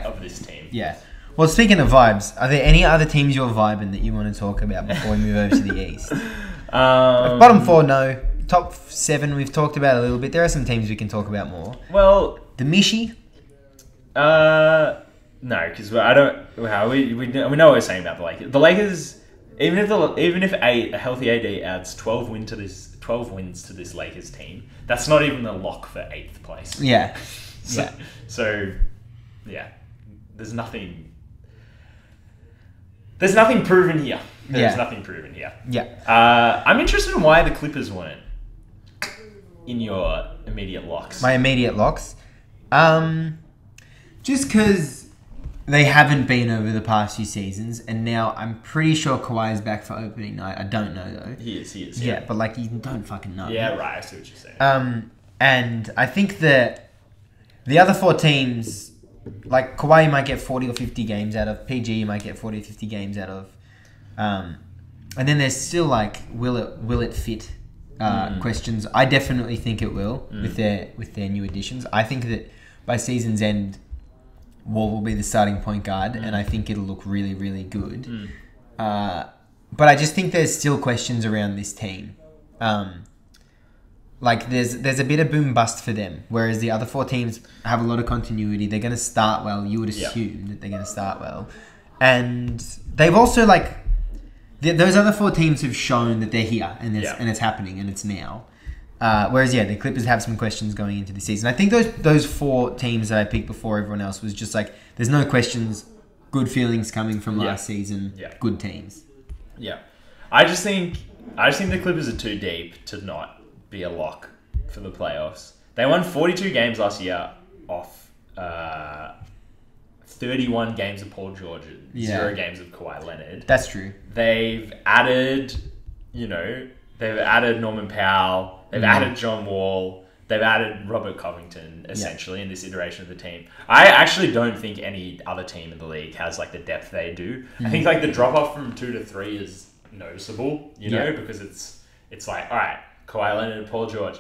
[SPEAKER 4] of this team.
[SPEAKER 3] Yeah. Well, speaking of vibes, are there any other teams you're vibing that you want to talk about before we move over to the East? Bottom 4, no. Top 7, we've talked about a little bit. There are some teams we can talk about more.
[SPEAKER 4] Well,
[SPEAKER 3] the Mishi?
[SPEAKER 4] No, because I don't. Well, we know what we're saying about the Lakers. The Lakers, even if a healthy AD adds 12 wins to this Lakers team, that's not even a lock for 8th place.
[SPEAKER 3] Yeah.
[SPEAKER 4] So, yeah, there's nothing proven here. There's nothing proven here.
[SPEAKER 3] Yeah.
[SPEAKER 4] I'm interested in why the Clippers weren't in your immediate locks.
[SPEAKER 3] My immediate locks? Just because they haven't been over the past few seasons, and now I'm pretty sure Kawhi is back for opening night. I don't know, though.
[SPEAKER 4] He is.
[SPEAKER 3] Yeah, but, like, you don't fucking know.
[SPEAKER 4] Yeah, right. I see what you're saying.
[SPEAKER 3] And I think that the other 4 teams, like, Kawhi might get 40 or 50 games out of. PG you might get 40 or 50 games out of. And then there's still, like, will it fit questions. I definitely think it will with their new additions. I think that by season's end, Wall will be the starting point guard, and I think it'll look really, really good. But I just think there's still questions around this team. Like, there's a bit of boom bust for them, whereas the other 4 teams have a lot of continuity. They're going to start well. You would assume that they're going to start well. And they've also, like... Those other 4 teams have shown that they're here, and it's happening, and it's now. Whereas, the Clippers have some questions going into the season. I think those 4 teams that I picked before everyone else was just like, there's no questions, good feelings coming from last season, good teams. Yeah.
[SPEAKER 4] I just think the Clippers are too deep to not be a lock for the playoffs. They won 42 games last year off 31 games of Paul George, 0 games of Kawhi Leonard.
[SPEAKER 3] That's true.
[SPEAKER 4] They've added, Norman Powell. They've added John Wall. They've added Robert Covington, essentially, in this iteration of the team. I actually don't think any other team in the league has, like, the depth they do. I think, like, the drop-off from 2 to 3 is noticeable, because it's like, all right, Kawhi Leonard and Paul George,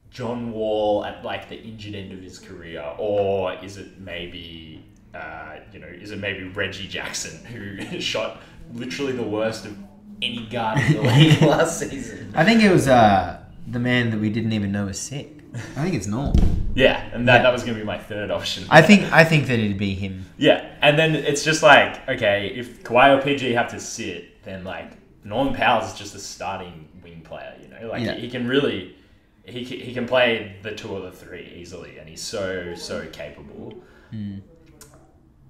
[SPEAKER 4] John Wall at, like, the injured end of his career, or is it maybe, Reggie Jackson, who shot literally the worst of any guard in the league last season?
[SPEAKER 3] I think it was the man that we didn't even know was sick. I think it's Norm.
[SPEAKER 4] Yeah, and that was going to be my third option.
[SPEAKER 3] I think that it'd be him.
[SPEAKER 4] Yeah, and then it's just like, okay, if Kawhi or PG have to sit, then like Norman Powell's just a starting wing player, you know, like he can really, he can play the 2 or the 3 easily, and he's so capable.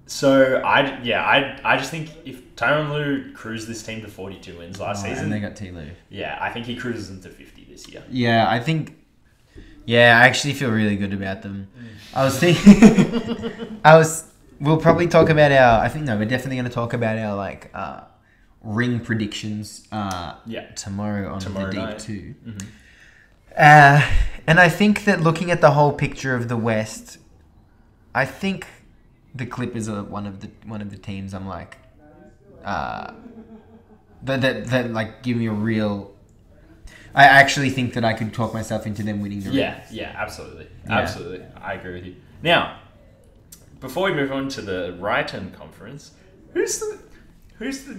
[SPEAKER 4] So I just think if Tyronn Lue cruised this team to 42 wins last season,
[SPEAKER 3] and they got T. Lue.
[SPEAKER 4] Yeah, I think he cruises them to 50 this year.
[SPEAKER 3] Yeah, I think. Yeah, I actually feel really good about them. I was thinking. We'll probably talk about we're definitely going to talk about our like ring predictions. Tomorrow on the Deep
[SPEAKER 4] night.
[SPEAKER 3] too. And I think that looking at the whole picture of the West, I think the Clippers are one of the teams I'm like, that like give me a real. I actually think that I could talk myself into them winning the ring.
[SPEAKER 4] Yeah, absolutely. Absolutely. I agree with you. Now, before we move on to the Brighton conference, who's the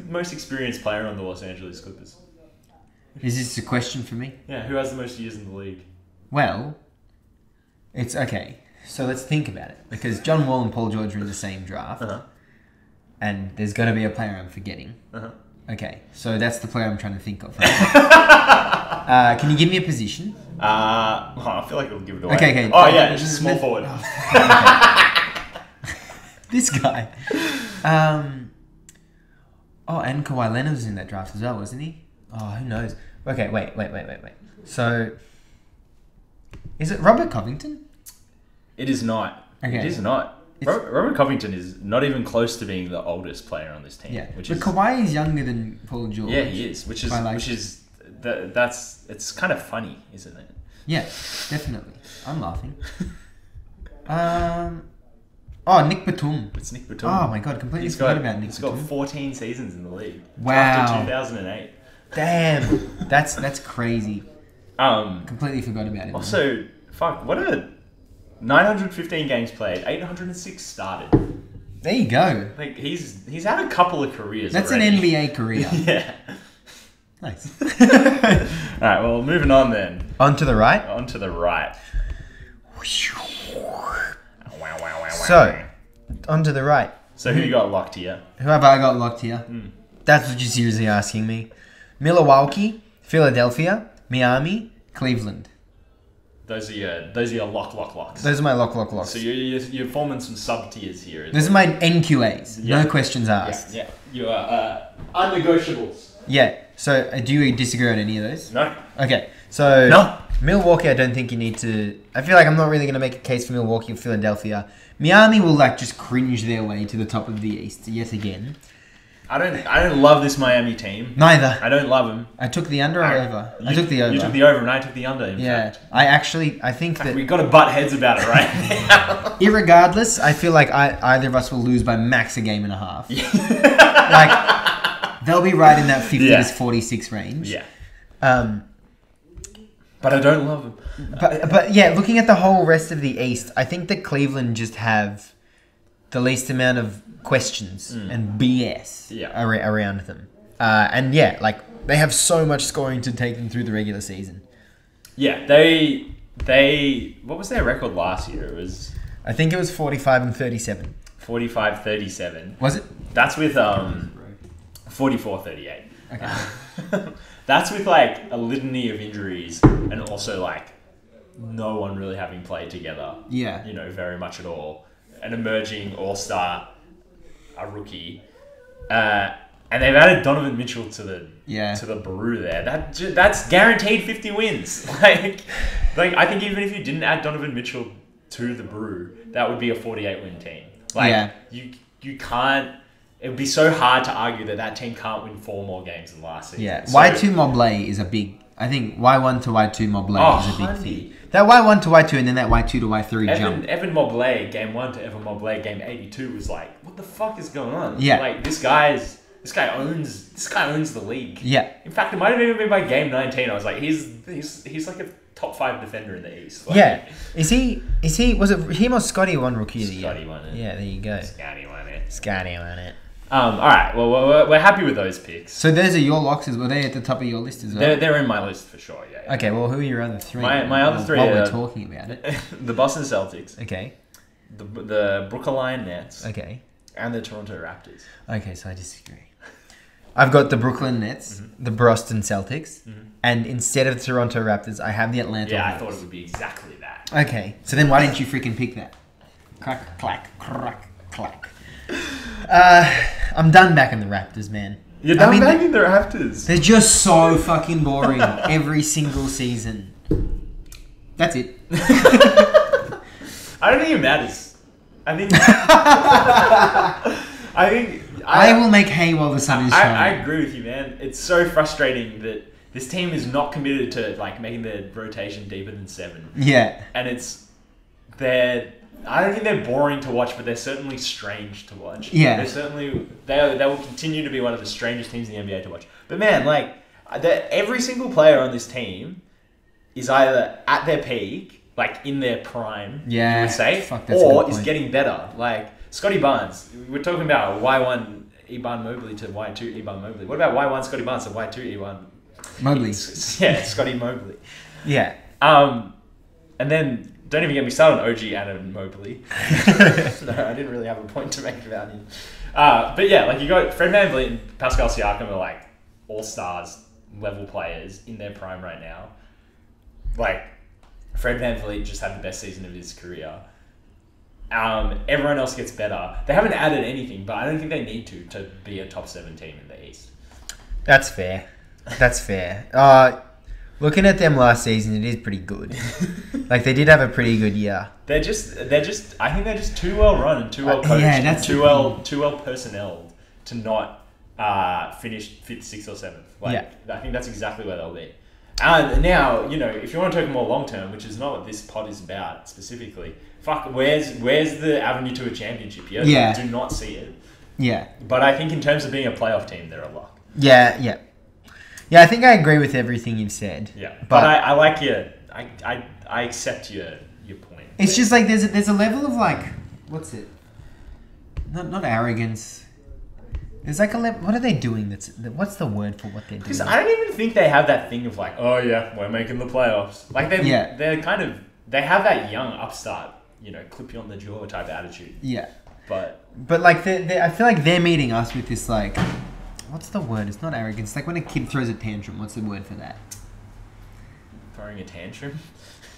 [SPEAKER 4] most experienced player on the Los Angeles Clippers?
[SPEAKER 3] Is this a question for me?
[SPEAKER 4] Yeah, who has the most years in the league?
[SPEAKER 3] Well, it's okay. So let's think about it. Because John Wall and Paul George are in the same draft. And there's got to be a player I'm forgetting. Okay, so that's the player I'm trying to think of. Right? Can you give me a position?
[SPEAKER 4] I feel like it'll give it away.
[SPEAKER 3] Okay.
[SPEAKER 4] Oh, yeah, just small forward.
[SPEAKER 3] This guy. And Kawhi Leonard was in that draft as well, wasn't he? Oh, who knows? Okay, wait. So, is it Robert Covington?
[SPEAKER 4] It is not.
[SPEAKER 3] Okay.
[SPEAKER 4] It is not. Robert Covington is not even close to being the oldest player on this team.
[SPEAKER 3] Yeah, but Kawhi is younger than Paul George.
[SPEAKER 4] Yeah, he is, which is it's kind of funny, isn't it?
[SPEAKER 3] Yeah, definitely. I'm laughing. Nick Batum.
[SPEAKER 4] It's Nick Batum.
[SPEAKER 3] Oh my god, completely forgot about Nick Batum.
[SPEAKER 4] He's got 14 seasons in the league.
[SPEAKER 3] Wow.
[SPEAKER 4] After 2008.
[SPEAKER 3] Damn, that's crazy. Completely forgot about it.
[SPEAKER 4] Also, what a 915 games played, 806 started.
[SPEAKER 3] There you go.
[SPEAKER 4] Like he's had a couple of careers.
[SPEAKER 3] That's
[SPEAKER 4] already.
[SPEAKER 3] an NBA career.
[SPEAKER 4] Yeah.
[SPEAKER 3] Nice.
[SPEAKER 4] All right. Well, moving on then.
[SPEAKER 3] On to the right. So, on to the right.
[SPEAKER 4] So who you got locked here?
[SPEAKER 3] Who have I got locked here? That's what you're seriously asking me. Milwaukee, Philadelphia, Miami, Cleveland.
[SPEAKER 4] Those are your locks.
[SPEAKER 3] Those are my locks.
[SPEAKER 4] So you're forming some sub tiers here.
[SPEAKER 3] Those are my NQAs. Yeah. No questions asked.
[SPEAKER 4] Yeah. You are unnegotiables.
[SPEAKER 3] Yeah. So do you disagree on any of those?
[SPEAKER 4] No.
[SPEAKER 3] Okay. So
[SPEAKER 4] no.
[SPEAKER 3] Milwaukee, I don't think you need to. I feel like I'm not really going to make a case for Milwaukee or Philadelphia. Miami will like just cringe their way to the top of the East yet again.
[SPEAKER 4] I don't love this Miami team.
[SPEAKER 3] Neither.
[SPEAKER 4] I don't love them.
[SPEAKER 3] I took the under or over? I took the over.
[SPEAKER 4] You took the over and I took the under, in fact.
[SPEAKER 3] I think that...
[SPEAKER 4] We've got to butt heads about it right now.
[SPEAKER 3] Irregardless, I feel like either of us will lose by max a game and a half. Like, they'll be right in that 50 to 46 range.
[SPEAKER 4] Yeah. But I don't love them.
[SPEAKER 3] But yeah, looking at the whole rest of the East, I think that Cleveland just have the least amount of questions and BS around them. And yeah, like they have so much scoring to take them through the regular season.
[SPEAKER 4] Yeah, they what was their record last year? It was
[SPEAKER 3] I think it was 45-37.
[SPEAKER 4] 45-37.
[SPEAKER 3] Was it?
[SPEAKER 4] That's with 44-38.
[SPEAKER 3] Okay.
[SPEAKER 4] That's with like a litany of injuries and also like no one really having played together.
[SPEAKER 3] Yeah.
[SPEAKER 4] You know, very much at all. An emerging all-star, a rookie. And they've added Donovan Mitchell to the brew there. That's guaranteed 50 wins. Like I think even if you didn't add Donovan Mitchell to the brew, that would be a 48-win team. Like you can't. It would be so hard to argue that team can't win 4 more games than last season.
[SPEAKER 3] Yeah,
[SPEAKER 4] so,
[SPEAKER 3] Y2 Mobley is a big... I think Y1 to Y2 Mobley is a big thing. That Y1 to Y2 and then that Y2 to Y3 jump.
[SPEAKER 4] Evan Mobley, game 1 to Evan Mobley, game 82 was like, what the fuck is going on?
[SPEAKER 3] Yeah.
[SPEAKER 4] Like, this guy owns the league.
[SPEAKER 3] Yeah.
[SPEAKER 4] In fact, it might have even been by game 19. I was like, he's like a top 5 defender in the East. Like,
[SPEAKER 3] yeah. Was it him or Scotty won Rookie of the Year?
[SPEAKER 4] Scotty won it.
[SPEAKER 3] Yeah, there you go.
[SPEAKER 4] Scotty won it.
[SPEAKER 3] Scotty won it.
[SPEAKER 4] All right. Well, we're happy with those picks.
[SPEAKER 3] So those are your locks. Were they at the top of your list as well?
[SPEAKER 4] They're in my list for sure. Yeah.
[SPEAKER 3] Okay. Well, who are your other three?
[SPEAKER 4] My other three
[SPEAKER 3] while
[SPEAKER 4] are
[SPEAKER 3] we're talking about it.
[SPEAKER 4] the Boston Celtics,
[SPEAKER 3] Okay.
[SPEAKER 4] the Brooklyn Nets,
[SPEAKER 3] Okay.
[SPEAKER 4] and the Toronto Raptors.
[SPEAKER 3] Okay. So I disagree. I've got the Brooklyn Nets, the Boston Celtics, and instead of the Toronto Raptors, I have the Atlanta
[SPEAKER 4] Yeah, I
[SPEAKER 3] Hawks.
[SPEAKER 4] thought it would be exactly that.
[SPEAKER 3] Okay. So then why didn't you freaking pick that? Crack, clack, crack, clack. I'm done backing the Raptors, man.
[SPEAKER 4] You're done backing the Raptors.
[SPEAKER 3] They're just so fucking boring every single season. That's it.
[SPEAKER 4] I don't think it matters. I think. I
[SPEAKER 3] will make hay while the sun is shining.
[SPEAKER 4] I agree with you, man. It's so frustrating that this team is not committed to like making their rotation deeper than 7.
[SPEAKER 3] Yeah.
[SPEAKER 4] And I don't think they're boring to watch, but they're certainly strange to watch.
[SPEAKER 3] Yeah.
[SPEAKER 4] They will continue to be one of the strangest teams in the NBA to watch. But man, like every single player on this team is either at their peak, like in their prime,
[SPEAKER 3] yeah,
[SPEAKER 4] you would say,
[SPEAKER 3] fuck, that's a
[SPEAKER 4] or
[SPEAKER 3] good
[SPEAKER 4] is
[SPEAKER 3] point.
[SPEAKER 4] Getting better. Like Scotty Barnes, we're talking about Y1 Eban Mobley to Y2 Eban Mobley. What about Y1 Scotty Barnes to Y2 Eban
[SPEAKER 3] Mobley?
[SPEAKER 4] Yeah, Scotty Mobley.
[SPEAKER 3] Yeah.
[SPEAKER 4] And then don't even get me started on OG Adam Mobley. No, I didn't really have a point to make about him. But yeah, like you got Fred VanVleet and Pascal Siakam are like all-stars level players in their prime right now. Like Fred VanVleet just had the best season of his career. Everyone else gets better. They haven't added anything, but I don't think they need to be a top 7 team in the East.
[SPEAKER 3] That's fair. That's fair. Looking at them last season, it is pretty good. Like they did have a pretty good year.
[SPEAKER 4] They're just. I think they're just too well run and too well coached,
[SPEAKER 3] yeah, that's
[SPEAKER 4] too well personneled to not finish 5th, 6th, or 7th. Like,
[SPEAKER 3] Yeah.
[SPEAKER 4] I think that's exactly where they'll be. And now, you know, if you want to talk more long term, which is not what this pod is about specifically, where's the avenue to a championship?
[SPEAKER 3] Yeah.
[SPEAKER 4] Do not see it.
[SPEAKER 3] Yeah.
[SPEAKER 4] But I think in terms of being a playoff team, they're a lock.
[SPEAKER 3] Yeah. Yeah. Yeah, I think I agree with everything you've said.
[SPEAKER 4] Yeah, but I like your. I accept your point.
[SPEAKER 3] It's just like there's a level of like, what's it? Not arrogance. There's like a level. What are they doing? What's the word for what they're doing?
[SPEAKER 4] Because I don't even think they have that thing of like, oh yeah, we're making the playoffs. Like they're kind of, they have that young upstart, you know, clip you on the jaw type attitude.
[SPEAKER 3] Yeah.
[SPEAKER 4] But
[SPEAKER 3] like I feel like they're meeting us with this like, what's the word? It's not arrogance. It's like when a kid throws a tantrum. What's the word for that?
[SPEAKER 4] Throwing a tantrum.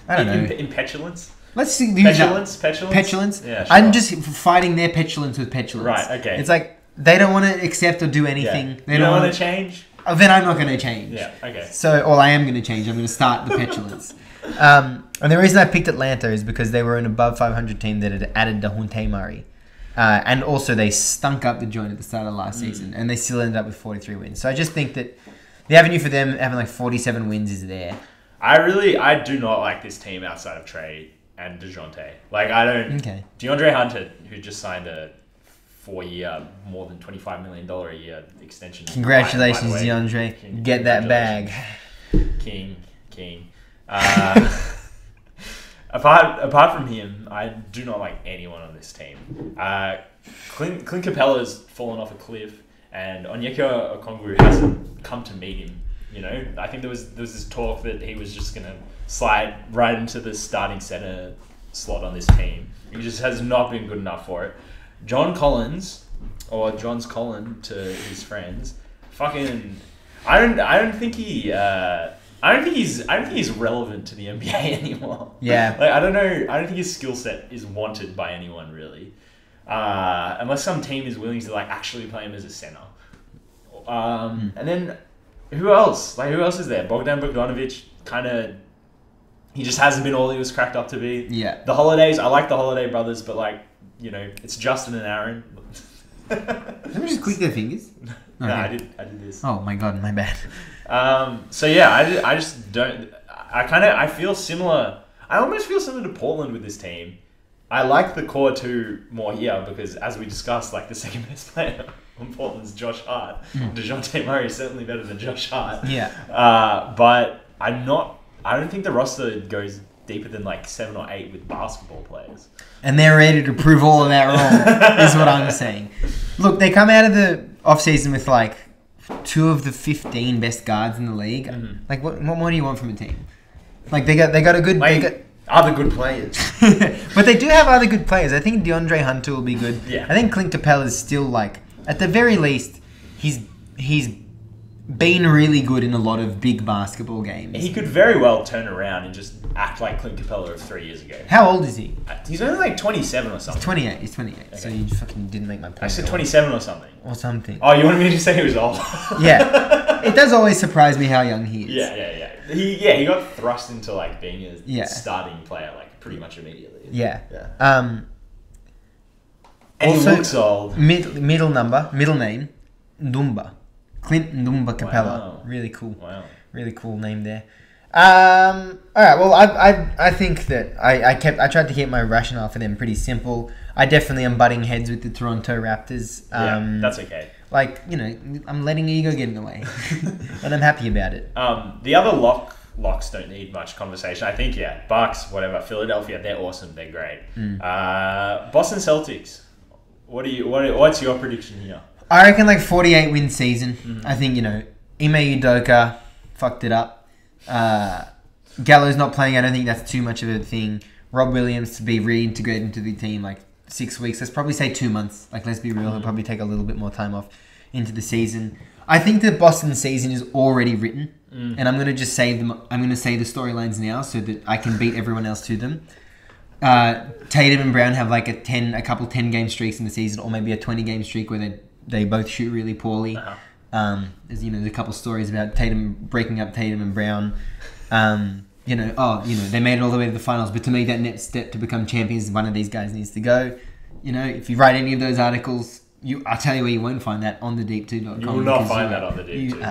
[SPEAKER 3] I don't know.
[SPEAKER 4] In petulance.
[SPEAKER 3] Let's use
[SPEAKER 4] Petulance.
[SPEAKER 3] Petulance.
[SPEAKER 4] Yeah, sure.
[SPEAKER 3] I'm just fighting their petulance with petulance.
[SPEAKER 4] Right. Okay.
[SPEAKER 3] It's like they don't want to accept or do anything.
[SPEAKER 4] Yeah.
[SPEAKER 3] They
[SPEAKER 4] you
[SPEAKER 3] don't
[SPEAKER 4] want
[SPEAKER 3] want
[SPEAKER 4] to change.
[SPEAKER 3] Oh, then I'm not going to change.
[SPEAKER 4] Yeah. Okay.
[SPEAKER 3] So, or I am going to change. I'm going to start the petulance. And the reason I picked Atlanta is because they were an above 500 team that had added Dahunte Murray. And also they stunk up the joint at the start of last season. And they still ended up with 43 wins. So I just think that the avenue for them having like 47 wins is there.
[SPEAKER 4] I do not like this team outside of Trey and DeJounte. Like, I don't...
[SPEAKER 3] Okay.
[SPEAKER 4] DeAndre Hunter, who just signed a 4-year, more than $25 million a year extension.
[SPEAKER 3] Congratulations,
[SPEAKER 4] by the way.
[SPEAKER 3] DeAndre. Get that bag.
[SPEAKER 4] King. Apart from him, I do not like anyone on this team. Clint Capella's fallen off a cliff, and Onyeka Okongwu hasn't come to meet him. You know, I think there was this talk that he was just going to slide right into the starting center slot on this team. He just has not been good enough for it. John Collins, or John's Collin to his friends, fucking, I don't think he's relevant to the NBA anymore.
[SPEAKER 3] Yeah.
[SPEAKER 4] Like, I don't think his skill set is wanted by anyone really. Unless some team is willing to like actually play him as a center. And then who else? Like, who else is there? Bogdan Bogdanovic, kind of, he just hasn't been all he was cracked up to be.
[SPEAKER 3] Yeah.
[SPEAKER 4] The Holidays, I like the Holiday brothers, but like, you know, it's Justin and Aaron.
[SPEAKER 3] Let me just click their fingers.
[SPEAKER 4] No, I did this.
[SPEAKER 3] Oh my god, my bad.
[SPEAKER 4] So yeah, I just don't. I feel similar. I almost feel similar to Portland with this team. I like the core two more here because, as we discussed, like the second best player on Portland's Josh Hart. DeJounte Murray is certainly better than Josh Hart.
[SPEAKER 3] Yeah.
[SPEAKER 4] But I don't think the roster goes deeper than like 7 or 8 with basketball players.
[SPEAKER 3] And they're ready to prove all of that wrong, is what I'm saying. Look, they come out of the off-season with like 2 of the 15 best guards in the league.
[SPEAKER 4] Mm-hmm.
[SPEAKER 3] Like, what more do you want from a team? Like, they got a good...
[SPEAKER 4] Like,
[SPEAKER 3] they got,
[SPEAKER 4] other good players.
[SPEAKER 3] but they do have other good players. I think DeAndre Hunter will be good.
[SPEAKER 4] Yeah.
[SPEAKER 3] I think Clint Capella is still like, at the very least, he's been really good in a lot of big basketball games.
[SPEAKER 4] He could very well turn around and just act like Clint Capella of 3 years ago.
[SPEAKER 3] How old is he?
[SPEAKER 4] He's only like 27 or something.
[SPEAKER 3] He's 28.
[SPEAKER 4] Okay.
[SPEAKER 3] So you fucking didn't make my point.
[SPEAKER 4] I said 27 or something.
[SPEAKER 3] Or something.
[SPEAKER 4] Oh, you wanted me to say he was old?
[SPEAKER 3] Yeah. It does always surprise me how young he is.
[SPEAKER 4] Yeah. He got thrust into like being a starting player like pretty much immediately.
[SPEAKER 3] Yeah.
[SPEAKER 4] And also, he looks old.
[SPEAKER 3] Middle name, Ndumba. Clint Ndumba Capella.
[SPEAKER 4] Wow.
[SPEAKER 3] Really cool.
[SPEAKER 4] Wow.
[SPEAKER 3] Really cool name there. All right. Well, I think that I tried to keep my rationale for them pretty simple. I definitely am butting heads with the Toronto Raptors.
[SPEAKER 4] Yeah, that's okay.
[SPEAKER 3] Like, you know, I'm letting ego get in the way, and I'm happy about it.
[SPEAKER 4] The other locks don't need much conversation. I think Bucks, whatever. Philadelphia, they're awesome. They're great. Boston Celtics. What's your prediction here?
[SPEAKER 3] I reckon like 48 win season. Mm-hmm. I think, you know, Ime Udoka fucked it up. Gallo's not playing. I don't think that's too much of a thing. Rob Williams to be reintegrated into the team like 6 weeks. Let's probably say 2 months. Like, let's be real. He'll probably take a little bit more time off into the season. I think the Boston season is already written. And I'm going to just say them. I'm going to say the storylines now so that I can beat everyone else to them. Tatum and Brown have like a couple 10-game streaks in the season, or maybe a 20-game streak where they both shoot really poorly. There's a couple stories about Tatum breaking up Tatum and Brown. They made it all the way to the finals, but to make that next step to become champions, one of these guys needs to go. You know, if you write any of those articles, I'll tell you where you won't find that on thedeep2.com.
[SPEAKER 4] You will not find that on the Deep2.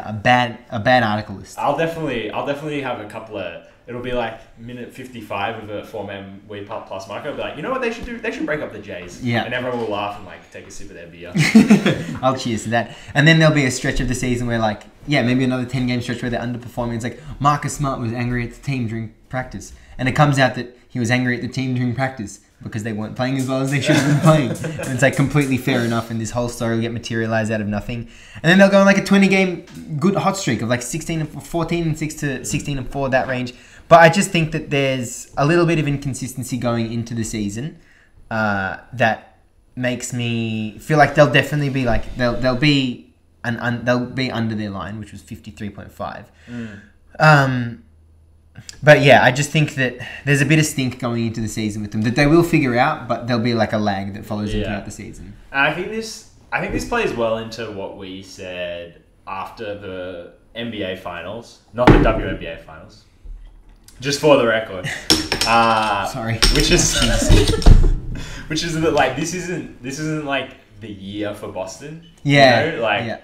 [SPEAKER 3] A bad article list.
[SPEAKER 4] I'll definitely have a couple of. It'll be like minute 55 of a 4-man We plus Marco. I'll be like, you know what they should do? They should break up the Jays.
[SPEAKER 3] Yeah.
[SPEAKER 4] And everyone will laugh and like take a sip of their beer.
[SPEAKER 3] I'll cheers to that. And then there'll be a stretch of the season where like, maybe another 10-game stretch where they're underperforming. It's like Marcus Smart was angry at the team during practice. And it comes out that he was angry at the team during practice because they weren't playing as well as they should have been playing. And it's like completely fair enough, and this whole story will get materialized out of nothing. And then they'll go on like a 20-game good hot streak of like 14-6 to 16-4, that range. But I just think that there's a little bit of inconsistency going into the season that makes me feel like they'll definitely be like they'll be under their line, which was 53.5. But I just think that there's a bit of stink going into the season with them that they will figure out, but there'll be like a lag that follows them throughout the season.
[SPEAKER 4] And I think this plays well into what we said after the NBA finals, not the WNBA finals. Just for the record.
[SPEAKER 3] Sorry.
[SPEAKER 4] Which is that like this isn't like the year for Boston.
[SPEAKER 3] Yeah.
[SPEAKER 4] You know?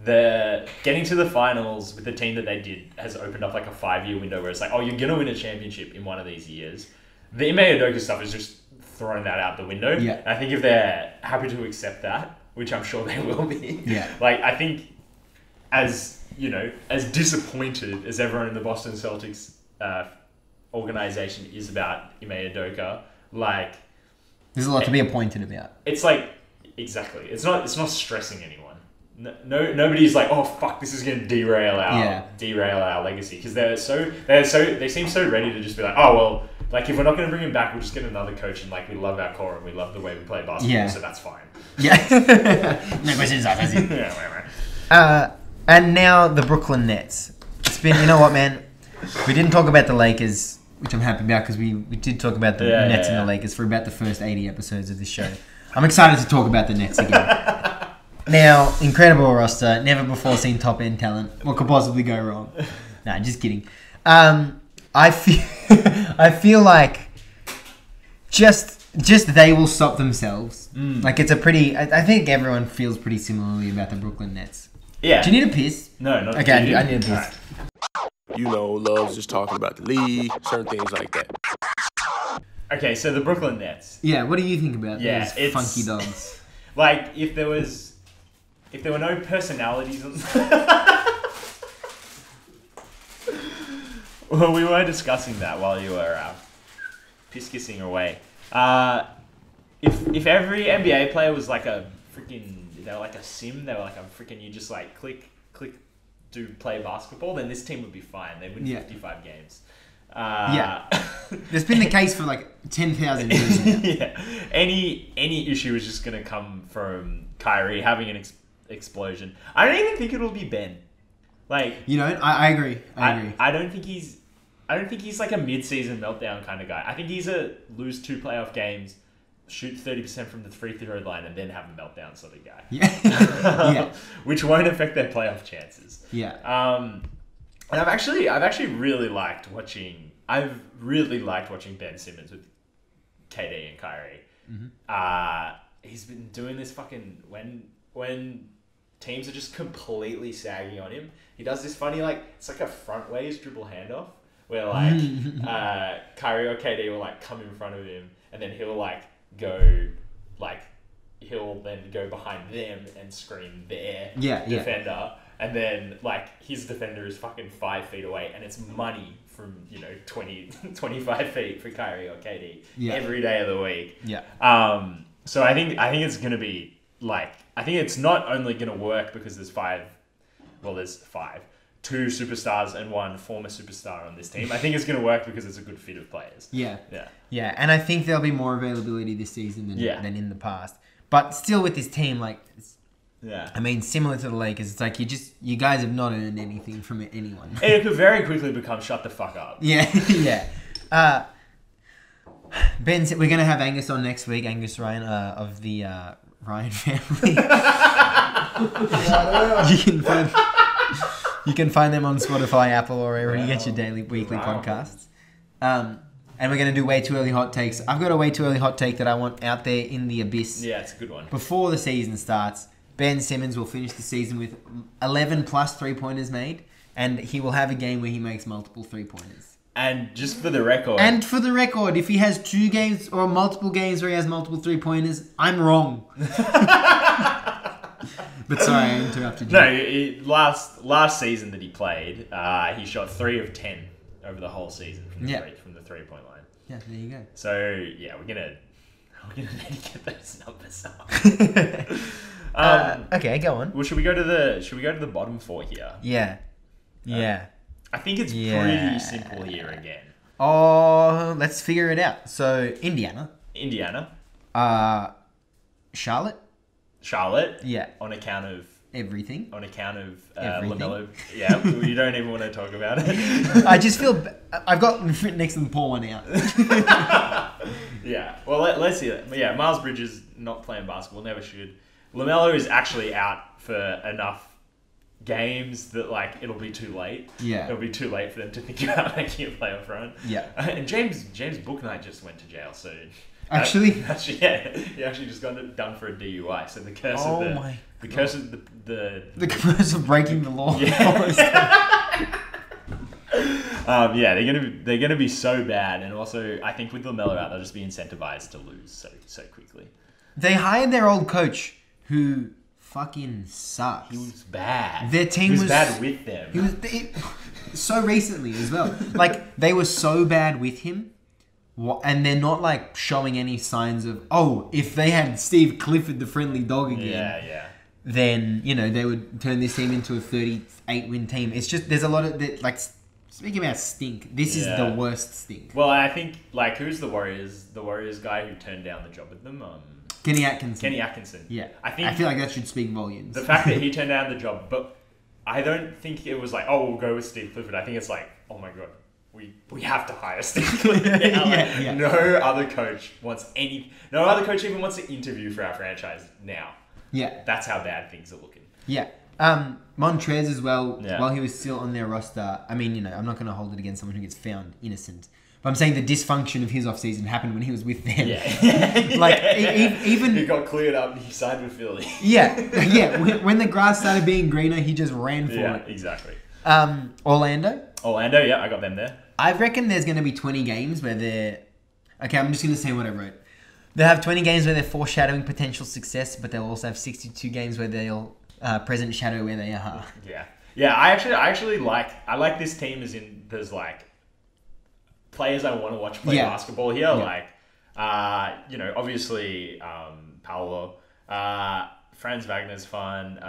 [SPEAKER 4] The getting to the finals with the team that they did has opened up like a 5-year window where it's like, oh, you're gonna win a championship in one of these years. The Ime Udoka stuff is just throwing that out the window.
[SPEAKER 3] Yeah.
[SPEAKER 4] And I think if they're happy to accept that, which I'm sure they will be.
[SPEAKER 3] Yeah.
[SPEAKER 4] Like I think as disappointed as everyone in the Boston Celtics organization is about Ime Udoka, like
[SPEAKER 3] there's a lot to be appointed about.
[SPEAKER 4] It's like exactly. It's not stressing anyone. Nobody's like, oh fuck, this is gonna derail our legacy, because they seem so ready to just be like, oh well, like if we're not gonna bring him back, we'll just get another coach, and like we love our core and we love the way we play basketball, so that's fine.
[SPEAKER 3] No questions asked. And now the Brooklyn Nets. It's been, you know what, man? We didn't talk about the Lakers, which I'm happy about, because we did talk about the Nets and the Lakers for about the first 80 episodes of this show. I'm excited to talk about the Nets again. Now, incredible roster, never before seen top end talent. What could possibly go wrong? Nah, just kidding. I feel like just they will stop themselves. Like it's a pretty. I think everyone feels pretty similarly about the Brooklyn Nets.
[SPEAKER 4] Yeah.
[SPEAKER 3] Do you need a piss?
[SPEAKER 4] No, not
[SPEAKER 3] okay. I need a piss.
[SPEAKER 4] Right.
[SPEAKER 2] You know, love's just talking about the league, certain things like that.
[SPEAKER 4] Okay, so the Brooklyn Nets.
[SPEAKER 3] Yeah, what do you think about those funky dogs?
[SPEAKER 4] Like, if there were no personalities on... Well, we were discussing that while you were piss kissing away. If every NBA player was like a freaking, they were like a sim, they were like a freaking, you just like click, do play basketball, then this team would be fine. They win 55 games.
[SPEAKER 3] That's been the case for like 10,000 years now.
[SPEAKER 4] Yeah. Any issue is just going to come from Kyrie having an explosion. I don't even think it'll be Ben. Like,
[SPEAKER 3] you know, I agree. I agree.
[SPEAKER 4] I don't think he's like a mid-season meltdown kind of guy. I think he's a lose 2 playoff games, shoot 30% from the free throw line, and then have a meltdown sort of guy.
[SPEAKER 3] Yeah.
[SPEAKER 4] Which won't affect their playoff chances.
[SPEAKER 3] Yeah.
[SPEAKER 4] And I've actually really liked watching. I've really liked watching Ben Simmons with KD and Kyrie.
[SPEAKER 3] Mm-hmm.
[SPEAKER 4] He's been doing this fucking when teams are just completely sagging on him. He does this funny, like, it's like a front ways dribble handoff where like Kyrie or KD will like come in front of him and then he'll like go like he'll then go behind them and screen their defender. And then, like, his defender is fucking 5 feet away, and it's money from, 20, 25 feet for Kyrie or KD every day of the week.
[SPEAKER 3] Yeah.
[SPEAKER 4] So I think it's going to be, like, I think it's not only going to work because there's 2 superstars and 1 former superstar on this team. I think it's going to work because it's a good fit of players.
[SPEAKER 3] Yeah.
[SPEAKER 4] Yeah.
[SPEAKER 3] Yeah, and I think there'll be more availability this season than in the past. But still with this team, like...
[SPEAKER 4] Yeah.
[SPEAKER 3] I mean, similar to the Lakers, it's like you guys have not earned anything from anyone.
[SPEAKER 4] It could very quickly become shut the fuck up.
[SPEAKER 3] Yeah, yeah. Ben, we're going to have Angus on next week, Angus Ryan of the Ryan family. You can find them on Spotify, Apple, or wherever you get your weekly podcasts. And we're going to do way too early hot takes. I've got a way too early hot take that I want out there in the abyss.
[SPEAKER 4] Yeah, it's a good one.
[SPEAKER 3] Before the season starts, Ben Simmons will finish the season with 11 plus 3-pointers made, and he will have a game where he makes multiple 3-pointers.
[SPEAKER 4] And just for the record...
[SPEAKER 3] if he has 2 games or multiple games where he has multiple 3-pointers, I'm wrong. But sorry, I interrupted you.
[SPEAKER 4] No, last season that he played, he shot 3 of 10 over the whole season from the 3-point line.
[SPEAKER 3] Yeah, there you go.
[SPEAKER 4] So yeah, we're gonna need to get those numbers up.
[SPEAKER 3] Okay, go on.
[SPEAKER 4] Well, should we go to the bottom 4 here?
[SPEAKER 3] Yeah. Yeah.
[SPEAKER 4] I think it's pretty simple here again.
[SPEAKER 3] Oh, let's figure it out. So Indiana. Charlotte.
[SPEAKER 4] Yeah. On account of
[SPEAKER 3] everything.
[SPEAKER 4] LaMelo. Yeah, you don't even want to talk about it.
[SPEAKER 3] I just feel I've got written next to them, pour one out.
[SPEAKER 4] Yeah. Well, let's see that. Yeah, Miles Bridges not playing basketball, never should. LaMelo is actually out for enough games that like it'll be too late.
[SPEAKER 3] Yeah.
[SPEAKER 4] It'll be too late for them to think about making a playoff run.
[SPEAKER 3] Yeah.
[SPEAKER 4] And James Bouknight just went to jail, so
[SPEAKER 3] Actually,
[SPEAKER 4] yeah, he actually just got done for a DUI. So the curse of the curse of the
[SPEAKER 3] curse of breaking the law.
[SPEAKER 4] Yeah. They're gonna be so bad, and also I think with LaMelo out, they'll just be incentivized to lose so quickly.
[SPEAKER 3] They hired their old coach, who fucking sucks.
[SPEAKER 4] He was bad.
[SPEAKER 3] Their team was
[SPEAKER 4] bad with them.
[SPEAKER 3] He was so recently as well. Like they were so bad with him. And they're not like showing any signs of, if they had Steve Clifford, the friendly dog again, then, they would turn this team into a 38-win team. It's just, there's a lot of, like, speaking about stink, this is the worst stink.
[SPEAKER 4] Well, I think, like, who's the Warriors? The Warriors guy who turned down the job with them?
[SPEAKER 3] Kenny Atkinson.
[SPEAKER 4] Yeah.
[SPEAKER 3] I feel like that should speak volumes.
[SPEAKER 4] The fact that he turned down the job, but I don't think it was like, we'll go with Steve Clifford. I think it's like, oh my God. We have to hire Steve Clifford now. No other coach even wants to interview for our franchise now.
[SPEAKER 3] Yeah.
[SPEAKER 4] That's how bad things are looking.
[SPEAKER 3] Yeah. Montrez as well, while he was still on their roster, I mean, I'm not going to hold it against someone who gets found innocent. But I'm saying the dysfunction of his offseason happened when he was with them.
[SPEAKER 4] Yeah.
[SPEAKER 3] Like, even...
[SPEAKER 4] He got cleared up and he signed with Philly.
[SPEAKER 3] Yeah. When the grass started being greener, he just ran for it.
[SPEAKER 4] Yeah, exactly.
[SPEAKER 3] Orlando,
[SPEAKER 4] yeah, I got them there.
[SPEAKER 3] I reckon there's going to be 20 games where they're... Okay, I'm just going to say what I wrote. They'll have 20 games where they're foreshadowing potential success, but they'll also have 62 games where they'll present shadow where they are.
[SPEAKER 4] Yeah. I actually like this team as in there's like players I want to watch play basketball here. Like, obviously Paolo, Franz Wagner's fun.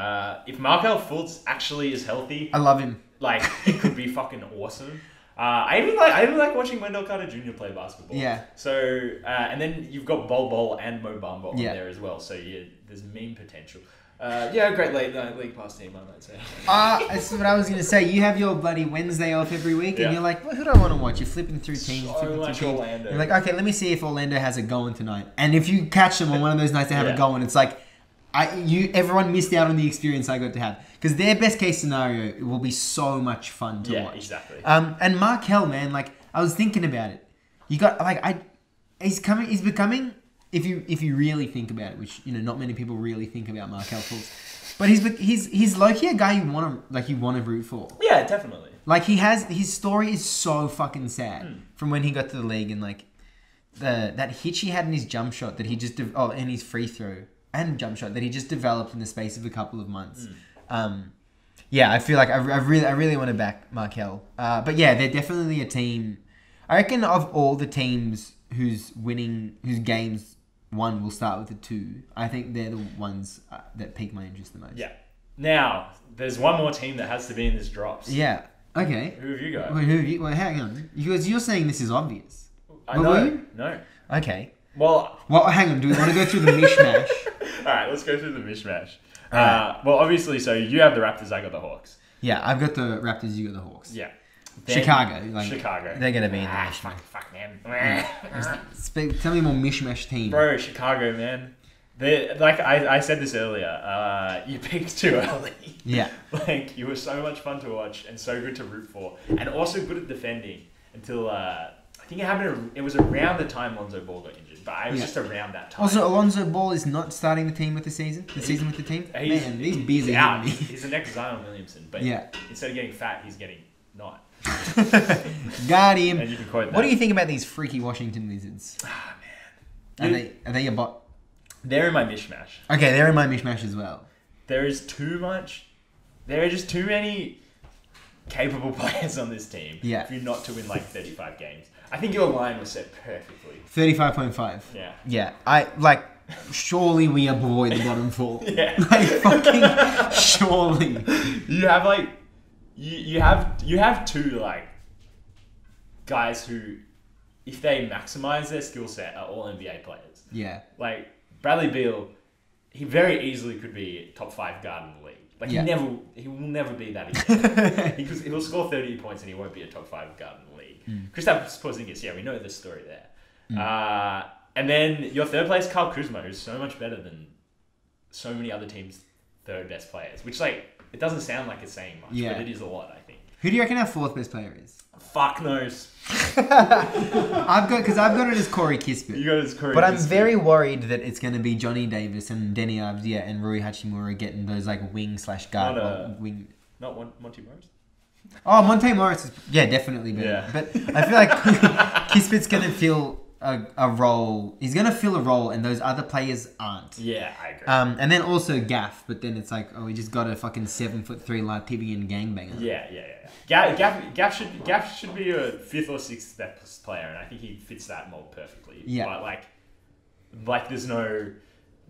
[SPEAKER 4] If Markel Fultz actually is healthy,
[SPEAKER 3] I love him.
[SPEAKER 4] Like, it could be fucking awesome. I even like watching Wendell Carter Jr. play basketball.
[SPEAKER 3] Yeah.
[SPEAKER 4] So and then you've got Bol Bol and Mo Bamba on there as well. So there's meme potential. Great league pass team, I might say.
[SPEAKER 3] That's what I was gonna say. You have your bloody Wednesday off every week, and you're like, well, who do I want to watch? You're flipping through teams,
[SPEAKER 4] Orlando.
[SPEAKER 3] You're like, okay, let me see if Orlando has it going tonight. And if you catch them on one of those nights they have it going, it's like, everyone missed out on the experience I got to have, because their best case scenario, it will be so much fun to watch.
[SPEAKER 4] Exactly.
[SPEAKER 3] And Markel, man, like, I was thinking about it. You got he's becoming. If you really think about it, which not many people really think about Markel Fultz, but he's low-key a guy you want to root for.
[SPEAKER 4] Yeah, definitely.
[SPEAKER 3] Like, his story is so fucking sad from when he got to the league, and like that hitch he had in his jump shot that he just and his free throw and jump shot that he just developed in the space of a couple of months. I feel like I really want to back Markel. But yeah, they're definitely a team. I reckon of all the teams whose games one will start with a 2, I think they're the ones that pique my interest the most.
[SPEAKER 4] Yeah. Now, there's one more team that has to be in this drops.
[SPEAKER 3] Yeah. Okay.
[SPEAKER 4] Who have you got?
[SPEAKER 3] Well, hang on. Because you're saying this is obvious.
[SPEAKER 4] I know. No.
[SPEAKER 3] Okay.
[SPEAKER 4] Well,
[SPEAKER 3] hang on. Do we want to go through the mishmash?
[SPEAKER 4] All right, let's go through the mishmash. Well, obviously, so you have the Raptors, I got the Hawks.
[SPEAKER 3] Yeah, I've got the Raptors, you got the Hawks.
[SPEAKER 4] Yeah.
[SPEAKER 3] Chicago.
[SPEAKER 4] Chicago.
[SPEAKER 3] They're going to be in the mishmash.
[SPEAKER 4] Fuck, man.
[SPEAKER 3] Tell me more mishmash team.
[SPEAKER 4] Bro, Chicago, man. Like I said this earlier, you picked too early.
[SPEAKER 3] Yeah.
[SPEAKER 4] Like, you were so much fun to watch and so good to root for. And also good at defending until, I think it was around the time Lonzo Ball got injured. But it was just around that time.
[SPEAKER 3] Also, Alonzo Ball is not starting the team with the season. The season with the team. Man, these beers are
[SPEAKER 4] out.
[SPEAKER 3] hitting me.
[SPEAKER 4] He's the next Zion Williamson. But instead of getting fat, he's getting not.
[SPEAKER 3] Got him.
[SPEAKER 4] And you can quote that.
[SPEAKER 3] What do you think about these freaky Washington Wizards?
[SPEAKER 4] Ah, man.
[SPEAKER 3] Are they your bot?
[SPEAKER 4] They're in my mishmash.
[SPEAKER 3] Okay, they're in my mishmash as well.
[SPEAKER 4] There is too much. There are just too many capable players on this team for you not to win like 35 games. I think your line was set perfectly.
[SPEAKER 3] 35.5.
[SPEAKER 4] Yeah.
[SPEAKER 3] Yeah. Surely we avoid the bottom 4.
[SPEAKER 4] Yeah.
[SPEAKER 3] Like, fucking surely.
[SPEAKER 4] You have like you have two like guys who, if they maximize their skill set, are all NBA players.
[SPEAKER 3] Yeah.
[SPEAKER 4] Like Bradley Beal, he very easily could be a top 5 guard in the league. Like he will never be that again. He'll score 30 points and he won't be a top 5 guard in the league. Kristaps Porzingis, we know the story there. And then your third place, Kyle Kuzma, who's so much better than so many other teams' third best players. Which it doesn't sound like it's saying much, but it is a lot, I think.
[SPEAKER 3] Who do you reckon our 4th best player is?
[SPEAKER 4] Fuck knows.
[SPEAKER 3] I've got it as Corey Kispert.
[SPEAKER 4] You got it as Corey
[SPEAKER 3] But
[SPEAKER 4] Kispert.
[SPEAKER 3] I'm very worried that it's going to be Johnny Davis and Denny Avdia and Rui Hachimura getting those wing/guard wing.
[SPEAKER 4] Not Monty Morris.
[SPEAKER 3] Oh, Monte Morris is definitely better.
[SPEAKER 4] Yeah.
[SPEAKER 3] But I feel like Kispert's going to fill a role. He's going to fill a role, and those other players aren't.
[SPEAKER 4] Yeah, I agree.
[SPEAKER 3] And then also Gaff, but then it's like, we just got a fucking 7'3" Latvian gangbanger.
[SPEAKER 4] Yeah. Gaff should be a 5th or 6th best player, and I think he fits that mold perfectly.
[SPEAKER 3] Yeah.
[SPEAKER 4] But there's no,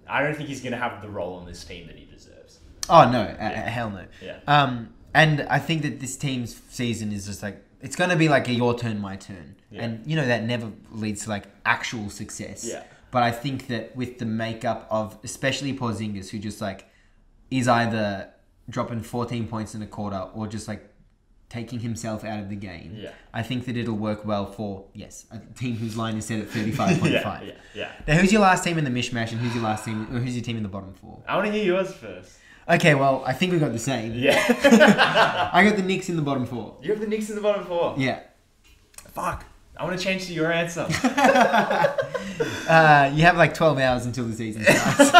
[SPEAKER 4] I don't think he's gonna have the role on this team that he deserves.
[SPEAKER 3] Oh no, hell no.
[SPEAKER 4] Yeah.
[SPEAKER 3] And I think that this team's season is just it's gonna be like a your turn, my turn, and that never leads to actual success.
[SPEAKER 4] Yeah.
[SPEAKER 3] But I think that with the makeup of especially Porzingis, who just is either dropping 14 points in a quarter or just taking himself out of the game.
[SPEAKER 4] Yeah.
[SPEAKER 3] I think that it'll work well for a team whose line is set at 35.5.
[SPEAKER 4] Yeah.
[SPEAKER 3] Now, who's your last team in the mishmash, and who's your team in the bottom 4?
[SPEAKER 4] I want to hear yours first.
[SPEAKER 3] Okay, well, I think we got the same.
[SPEAKER 4] Yeah.
[SPEAKER 3] I got the Knicks in the bottom 4.
[SPEAKER 4] You have the Knicks in the bottom 4.
[SPEAKER 3] Yeah.
[SPEAKER 4] Fuck. I want to change to your answer.
[SPEAKER 3] You have 12 hours until the season starts.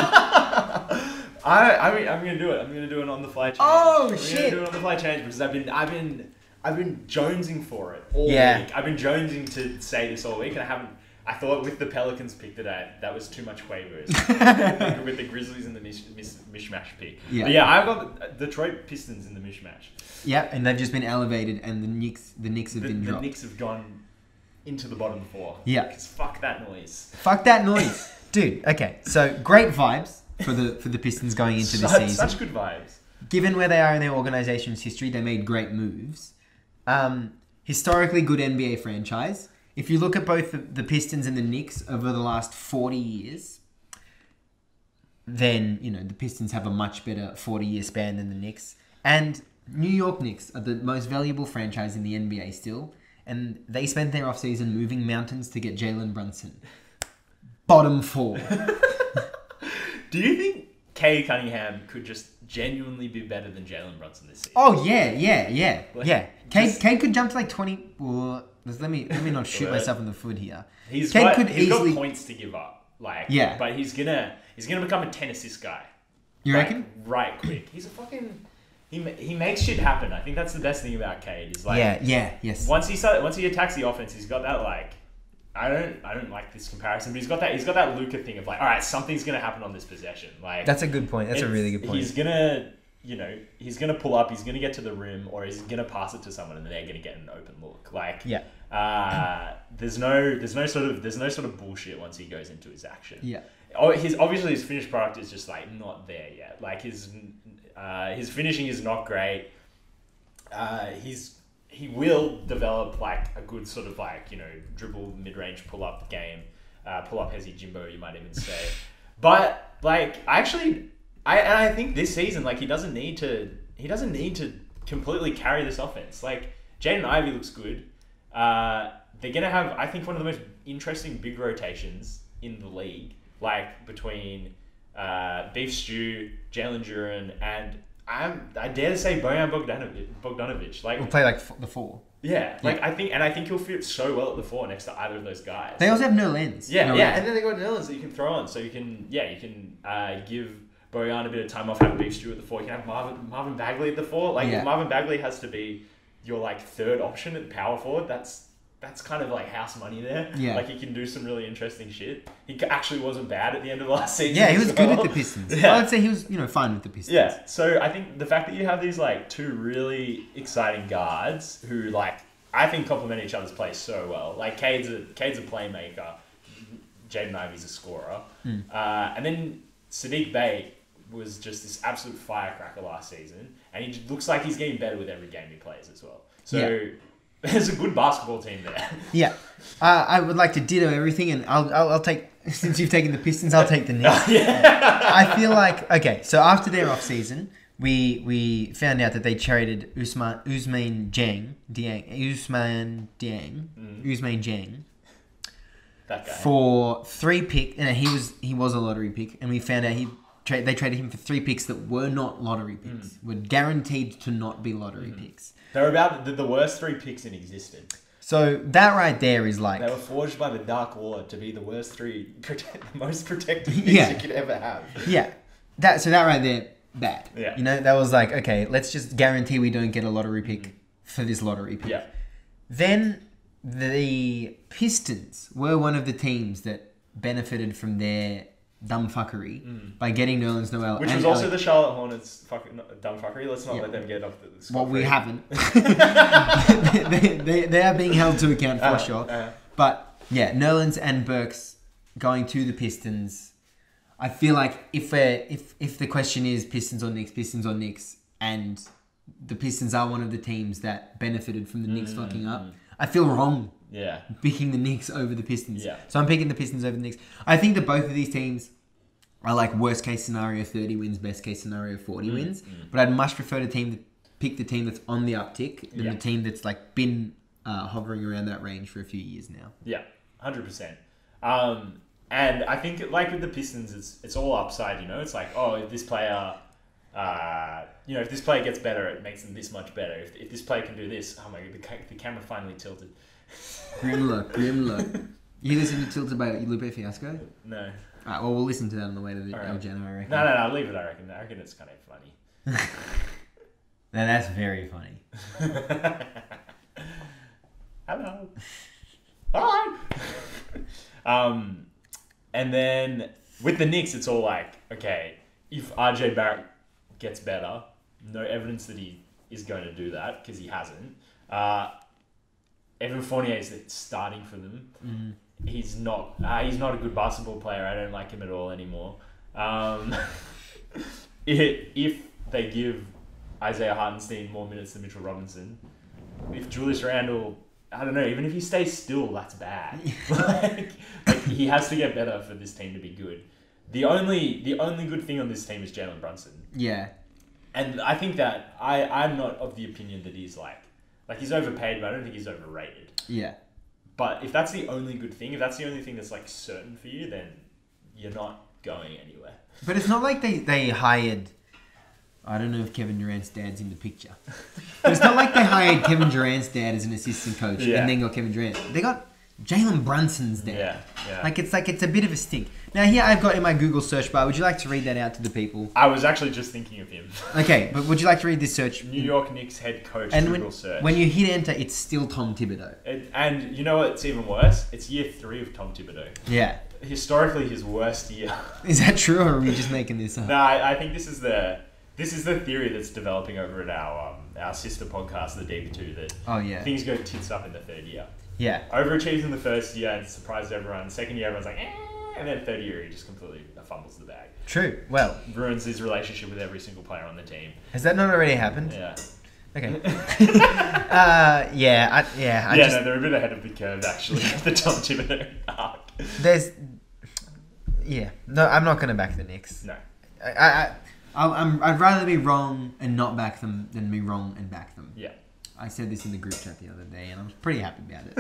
[SPEAKER 4] I'm gonna do it. I'm gonna do an on the fly change.
[SPEAKER 3] Oh shit!
[SPEAKER 4] I'm gonna do an on the fly change because I've been jonesing for it all week. I've been jonesing to say this all week, and I haven't. I thought with the Pelicans pick today, that was too much quavers. With the Grizzlies and the mishmash pick.
[SPEAKER 3] Yeah.
[SPEAKER 4] But I've got the Detroit Pistons in the mishmash.
[SPEAKER 3] Yeah, and they've just been elevated, and the Knicks have been dropped.
[SPEAKER 4] The Knicks have gone into the bottom four.
[SPEAKER 3] Yeah.
[SPEAKER 4] Because fuck that noise.
[SPEAKER 3] Fuck that noise. Dude, okay. So, great vibes for the Pistons going into this season.
[SPEAKER 4] Such good vibes.
[SPEAKER 3] Given where they are in their organization's history, they made great moves. Historically good NBA franchise. If you look at both the Pistons and the Knicks over the last 40 years, then, you know, the Pistons have a much better 40-year span than the Knicks. And New York Knicks are the most valuable franchise in the NBA still. And they spent their offseason moving mountains to get Jalen Brunson. Bottom four.
[SPEAKER 4] Do you think Cade Cunningham could just genuinely be better than Jalen Brunson this season?
[SPEAKER 3] Oh, yeah. Cade could jump to like 20... Well, let me not shoot myself in the foot here.
[SPEAKER 4] He's got points to give up. Like,
[SPEAKER 3] yeah.
[SPEAKER 4] But he's gonna become a 10 assist guy.
[SPEAKER 3] You reckon?
[SPEAKER 4] Right quick. He's a fucking... He makes shit happen. I think that's the best thing about Cade. Is like,
[SPEAKER 3] yes.
[SPEAKER 4] Once he attacks the offense, he's got that like... I don't like this comparison, but he's got that Luka thing of like, all right, something's gonna happen on this possession. Like,
[SPEAKER 3] that's a good point. That's a really good point.
[SPEAKER 4] He's gonna pull up, he's gonna get to the rim, or he's gonna pass it to someone, and they're gonna get an open look. Like, there's no sort of bullshit once he goes into his action.
[SPEAKER 3] Yeah.
[SPEAKER 4] His finished product is just like not there yet. Like his finishing is not great. He will develop like a good sort of like, you know, dribble mid-range pull-up game, pull-up hezzy Jimbo, you might even say. But like, I think this season, like, he doesn't need to completely carry this offense. Like, Jaden Ivey looks good. They're gonna have, I think, one of the most interesting big rotations in the league, like between Beef Stew, Jalen Duren, and I dare to say Bojan Bogdanovic. Like,
[SPEAKER 3] we'll play like the four.
[SPEAKER 4] Yeah, like I think he'll fit so well at the four next to either of those guys.
[SPEAKER 3] They also have Nerlens.
[SPEAKER 4] And then they got Nerlens that you can throw on, so you can give Bojan a bit of time off, have Beef Stew at the four. You can have Marvin Bagley at the four. Like, if Marvin Bagley has to be your like third option at power forward, that's kind of like house money there. Yeah. Like, he can do some really interesting shit. He actually wasn't bad at the end of last season.
[SPEAKER 3] Yeah, he was good at the Pistons. Yeah. I'd say he was, fine with the Pistons.
[SPEAKER 4] Yeah. So I think the fact that you have these like two really exciting guards who, like, I think complement each other's play so well. Like, Cade's a playmaker. Jaden Ivey's a scorer. And then Sadiq Bey was just this absolute firecracker last season. And he looks like he's getting better with every game he plays as well. So there's a good basketball team there. Yeah.
[SPEAKER 3] I would like to ditto everything, and I'll take, since you've taken the Pistons, I'll take the Knicks. I feel like, okay, so after their off-season, we found out that they traded Ousmane Dieng.
[SPEAKER 4] That guy.
[SPEAKER 3] For 3 picks, and he was a lottery pick, and we found out they traded him for 3 picks that were not lottery picks, were guaranteed to not be lottery picks.
[SPEAKER 4] They're about the worst 3 picks in existence.
[SPEAKER 3] So that right there is like...
[SPEAKER 4] They were forged by the Dark Lord to be the worst 3, the most protected picks you could ever have.
[SPEAKER 3] Yeah. So that right there, bad.
[SPEAKER 4] Yeah.
[SPEAKER 3] That was like, okay, let's just guarantee we don't get a lottery pick for this lottery pick.
[SPEAKER 4] Yeah.
[SPEAKER 3] Then the Pistons were one of the teams that benefited from their dumb fuckery by getting Nerlens Noel.
[SPEAKER 4] Which was also the Charlotte Hornets dumb fuckery. Let's not let them get off the score.
[SPEAKER 3] Well, we haven't. they are being held to account for sure. But yeah, Nerlens and Burks going to the Pistons. I feel like if the question is Pistons or Knicks, and the Pistons are one of the teams that benefited from the Knicks fucking up, I feel wrong.
[SPEAKER 4] Yeah.
[SPEAKER 3] Picking the Knicks over the Pistons.
[SPEAKER 4] Yeah.
[SPEAKER 3] So I'm picking the Pistons over the Knicks. I think that both of these teams are like worst case scenario 30 wins, best case scenario 40 wins. But I'd much prefer to pick the team that's on the uptick than the team that's like been hovering around that range for a few years now.
[SPEAKER 4] Yeah, 100%. And I think like with the Pistons, it's all upside. It's like, oh, if this player, if this player gets better, it makes them this much better. If this player can do this, oh my god, the camera finally tilted.
[SPEAKER 3] Grim look. You listen to Tilted by Lupe Fiasco?
[SPEAKER 4] No.
[SPEAKER 3] Alright, well, we'll listen to that on the way to the El Jano, I reckon.
[SPEAKER 4] No, leave it, I reckon. I reckon it's kind of funny.
[SPEAKER 3] Now that's very funny.
[SPEAKER 4] Hello. Hi. And then with the Knicks, it's all like, okay, if RJ Barrett gets better, no evidence that he is going to do that because he hasn't. Evan Fournier's starting for them. He's not a good basketball player. I don't like him at all anymore. If they give Isaiah Hartenstein more minutes than Mitchell Robinson, if Julius Randle, I don't know, even if he stays still, that's bad. like he has to get better for this team to be good. The only good thing on this team is Jalen Brunson.
[SPEAKER 3] Yeah.
[SPEAKER 4] And I think that I'm not of the opinion that he's like he's overpaid, but I don't think he's overrated.
[SPEAKER 3] Yeah.
[SPEAKER 4] But if that's the only good thing, if that's the only thing that's like certain for you, then you're not going anywhere.
[SPEAKER 3] But it's not like they hired... I don't know if Kevin Durant's dad's in the picture. But it's not like they hired Kevin Durant's dad as an assistant coach and then got Kevin Durant. They got Jalen Brunson's dad.
[SPEAKER 4] Yeah.
[SPEAKER 3] It's a bit of a stink. Now here I've got in my Google search bar. Would you like to read that out to the people?
[SPEAKER 4] I was actually just thinking of him.
[SPEAKER 3] Okay, but would you like to read this search?
[SPEAKER 4] New York Knicks head coach
[SPEAKER 3] and
[SPEAKER 4] Google search.
[SPEAKER 3] When you hit enter, it's still Tom Thibodeau.
[SPEAKER 4] And you know what's even worse? It's year 3 of Tom Thibodeau.
[SPEAKER 3] Yeah.
[SPEAKER 4] Historically, his worst year.
[SPEAKER 3] Is that true, or are we just making this up?
[SPEAKER 4] No, I think this is the theory that's developing over at our sister podcast, The Deep 2, that things go tits up in the 3rd year.
[SPEAKER 3] Yeah.
[SPEAKER 4] Overachieved in the 1st year and surprised everyone. 2nd year, everyone's like, and then 3rd year, he just completely fumbles the bag.
[SPEAKER 3] True. Well,
[SPEAKER 4] ruins his relationship with every single player on the team.
[SPEAKER 3] Has that not already happened?
[SPEAKER 4] Yeah.
[SPEAKER 3] Okay.
[SPEAKER 4] No, they're a bit ahead of the curve, actually, the Tom Thibodeau arc.
[SPEAKER 3] No, I'm not going to back the Knicks.
[SPEAKER 4] No.
[SPEAKER 3] I'd rather be wrong and not back them than be wrong and back them.
[SPEAKER 4] Yeah.
[SPEAKER 3] I said this in the group chat the other day, and I was pretty happy about it.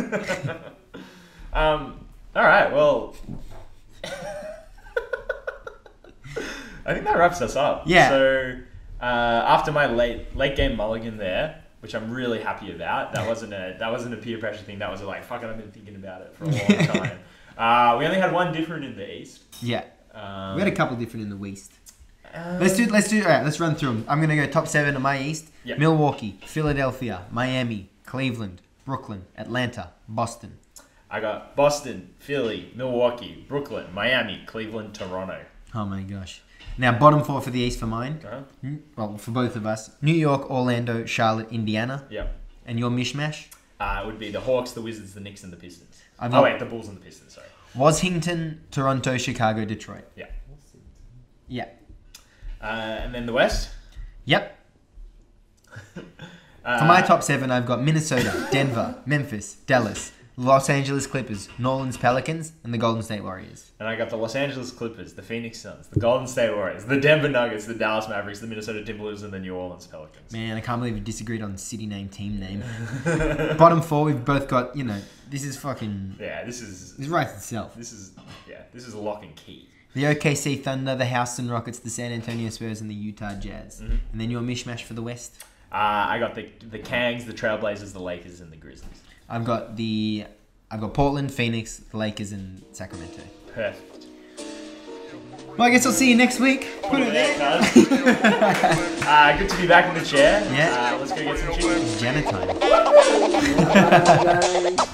[SPEAKER 4] All right, well, I think that wraps us up.
[SPEAKER 3] Yeah.
[SPEAKER 4] So after my late game mulligan there, which I'm really happy about, that wasn't a peer pressure thing. That was like, fuck it, I've been thinking about it for a long time. We only had one different in the East.
[SPEAKER 3] Yeah. We had a couple different in the West. Let's do. All right, let's run through them. I'm gonna go top 7 of my East.
[SPEAKER 4] Yep.
[SPEAKER 3] Milwaukee, Philadelphia, Miami, Cleveland, Brooklyn, Atlanta, Boston.
[SPEAKER 4] I got Boston, Philly, Milwaukee, Brooklyn, Miami, Cleveland, Toronto.
[SPEAKER 3] Oh my gosh. Now bottom 4 for the East for mine.
[SPEAKER 4] Uh-huh.
[SPEAKER 3] Well, for both of us: New York, Orlando, Charlotte, Indiana.
[SPEAKER 4] Yep.
[SPEAKER 3] And your mishmash?
[SPEAKER 4] It would be the Hawks, the Wizards, the Knicks, and the Pistons. The Bulls and the Pistons. Sorry.
[SPEAKER 3] Washington, Toronto, Chicago, Detroit.
[SPEAKER 4] Yeah.
[SPEAKER 3] Yeah.
[SPEAKER 4] And then the West?
[SPEAKER 3] Yep. For my top 7, I've got Minnesota, Denver, Memphis, Dallas, Los Angeles Clippers, New Orleans Pelicans, and the Golden State Warriors.
[SPEAKER 4] And I got the Los Angeles Clippers, the Phoenix Suns, the Golden State Warriors, the Denver Nuggets, the Dallas Mavericks, the Minnesota Timberwolves, and the New Orleans Pelicans.
[SPEAKER 3] Man, I can't believe we disagreed on city name, team name. Bottom 4, we've both got, this is fucking...
[SPEAKER 4] Yeah, this
[SPEAKER 3] writes itself.
[SPEAKER 4] This is lock and key.
[SPEAKER 3] The OKC Thunder, the Houston Rockets, the San Antonio Spurs, and the Utah Jazz. Mm-hmm. And then your mishmash for the West?
[SPEAKER 4] I got the Kangs, the Trailblazers, the Lakers, and the Grizzlies.
[SPEAKER 3] I've got Portland, Phoenix, the Lakers, and Sacramento.
[SPEAKER 4] Perfect.
[SPEAKER 3] Well, I guess I'll see you next week. Put it there.
[SPEAKER 4] Good to be back in the chair.
[SPEAKER 3] Yeah.
[SPEAKER 4] Let's go get some cheese.
[SPEAKER 3] Janitor time.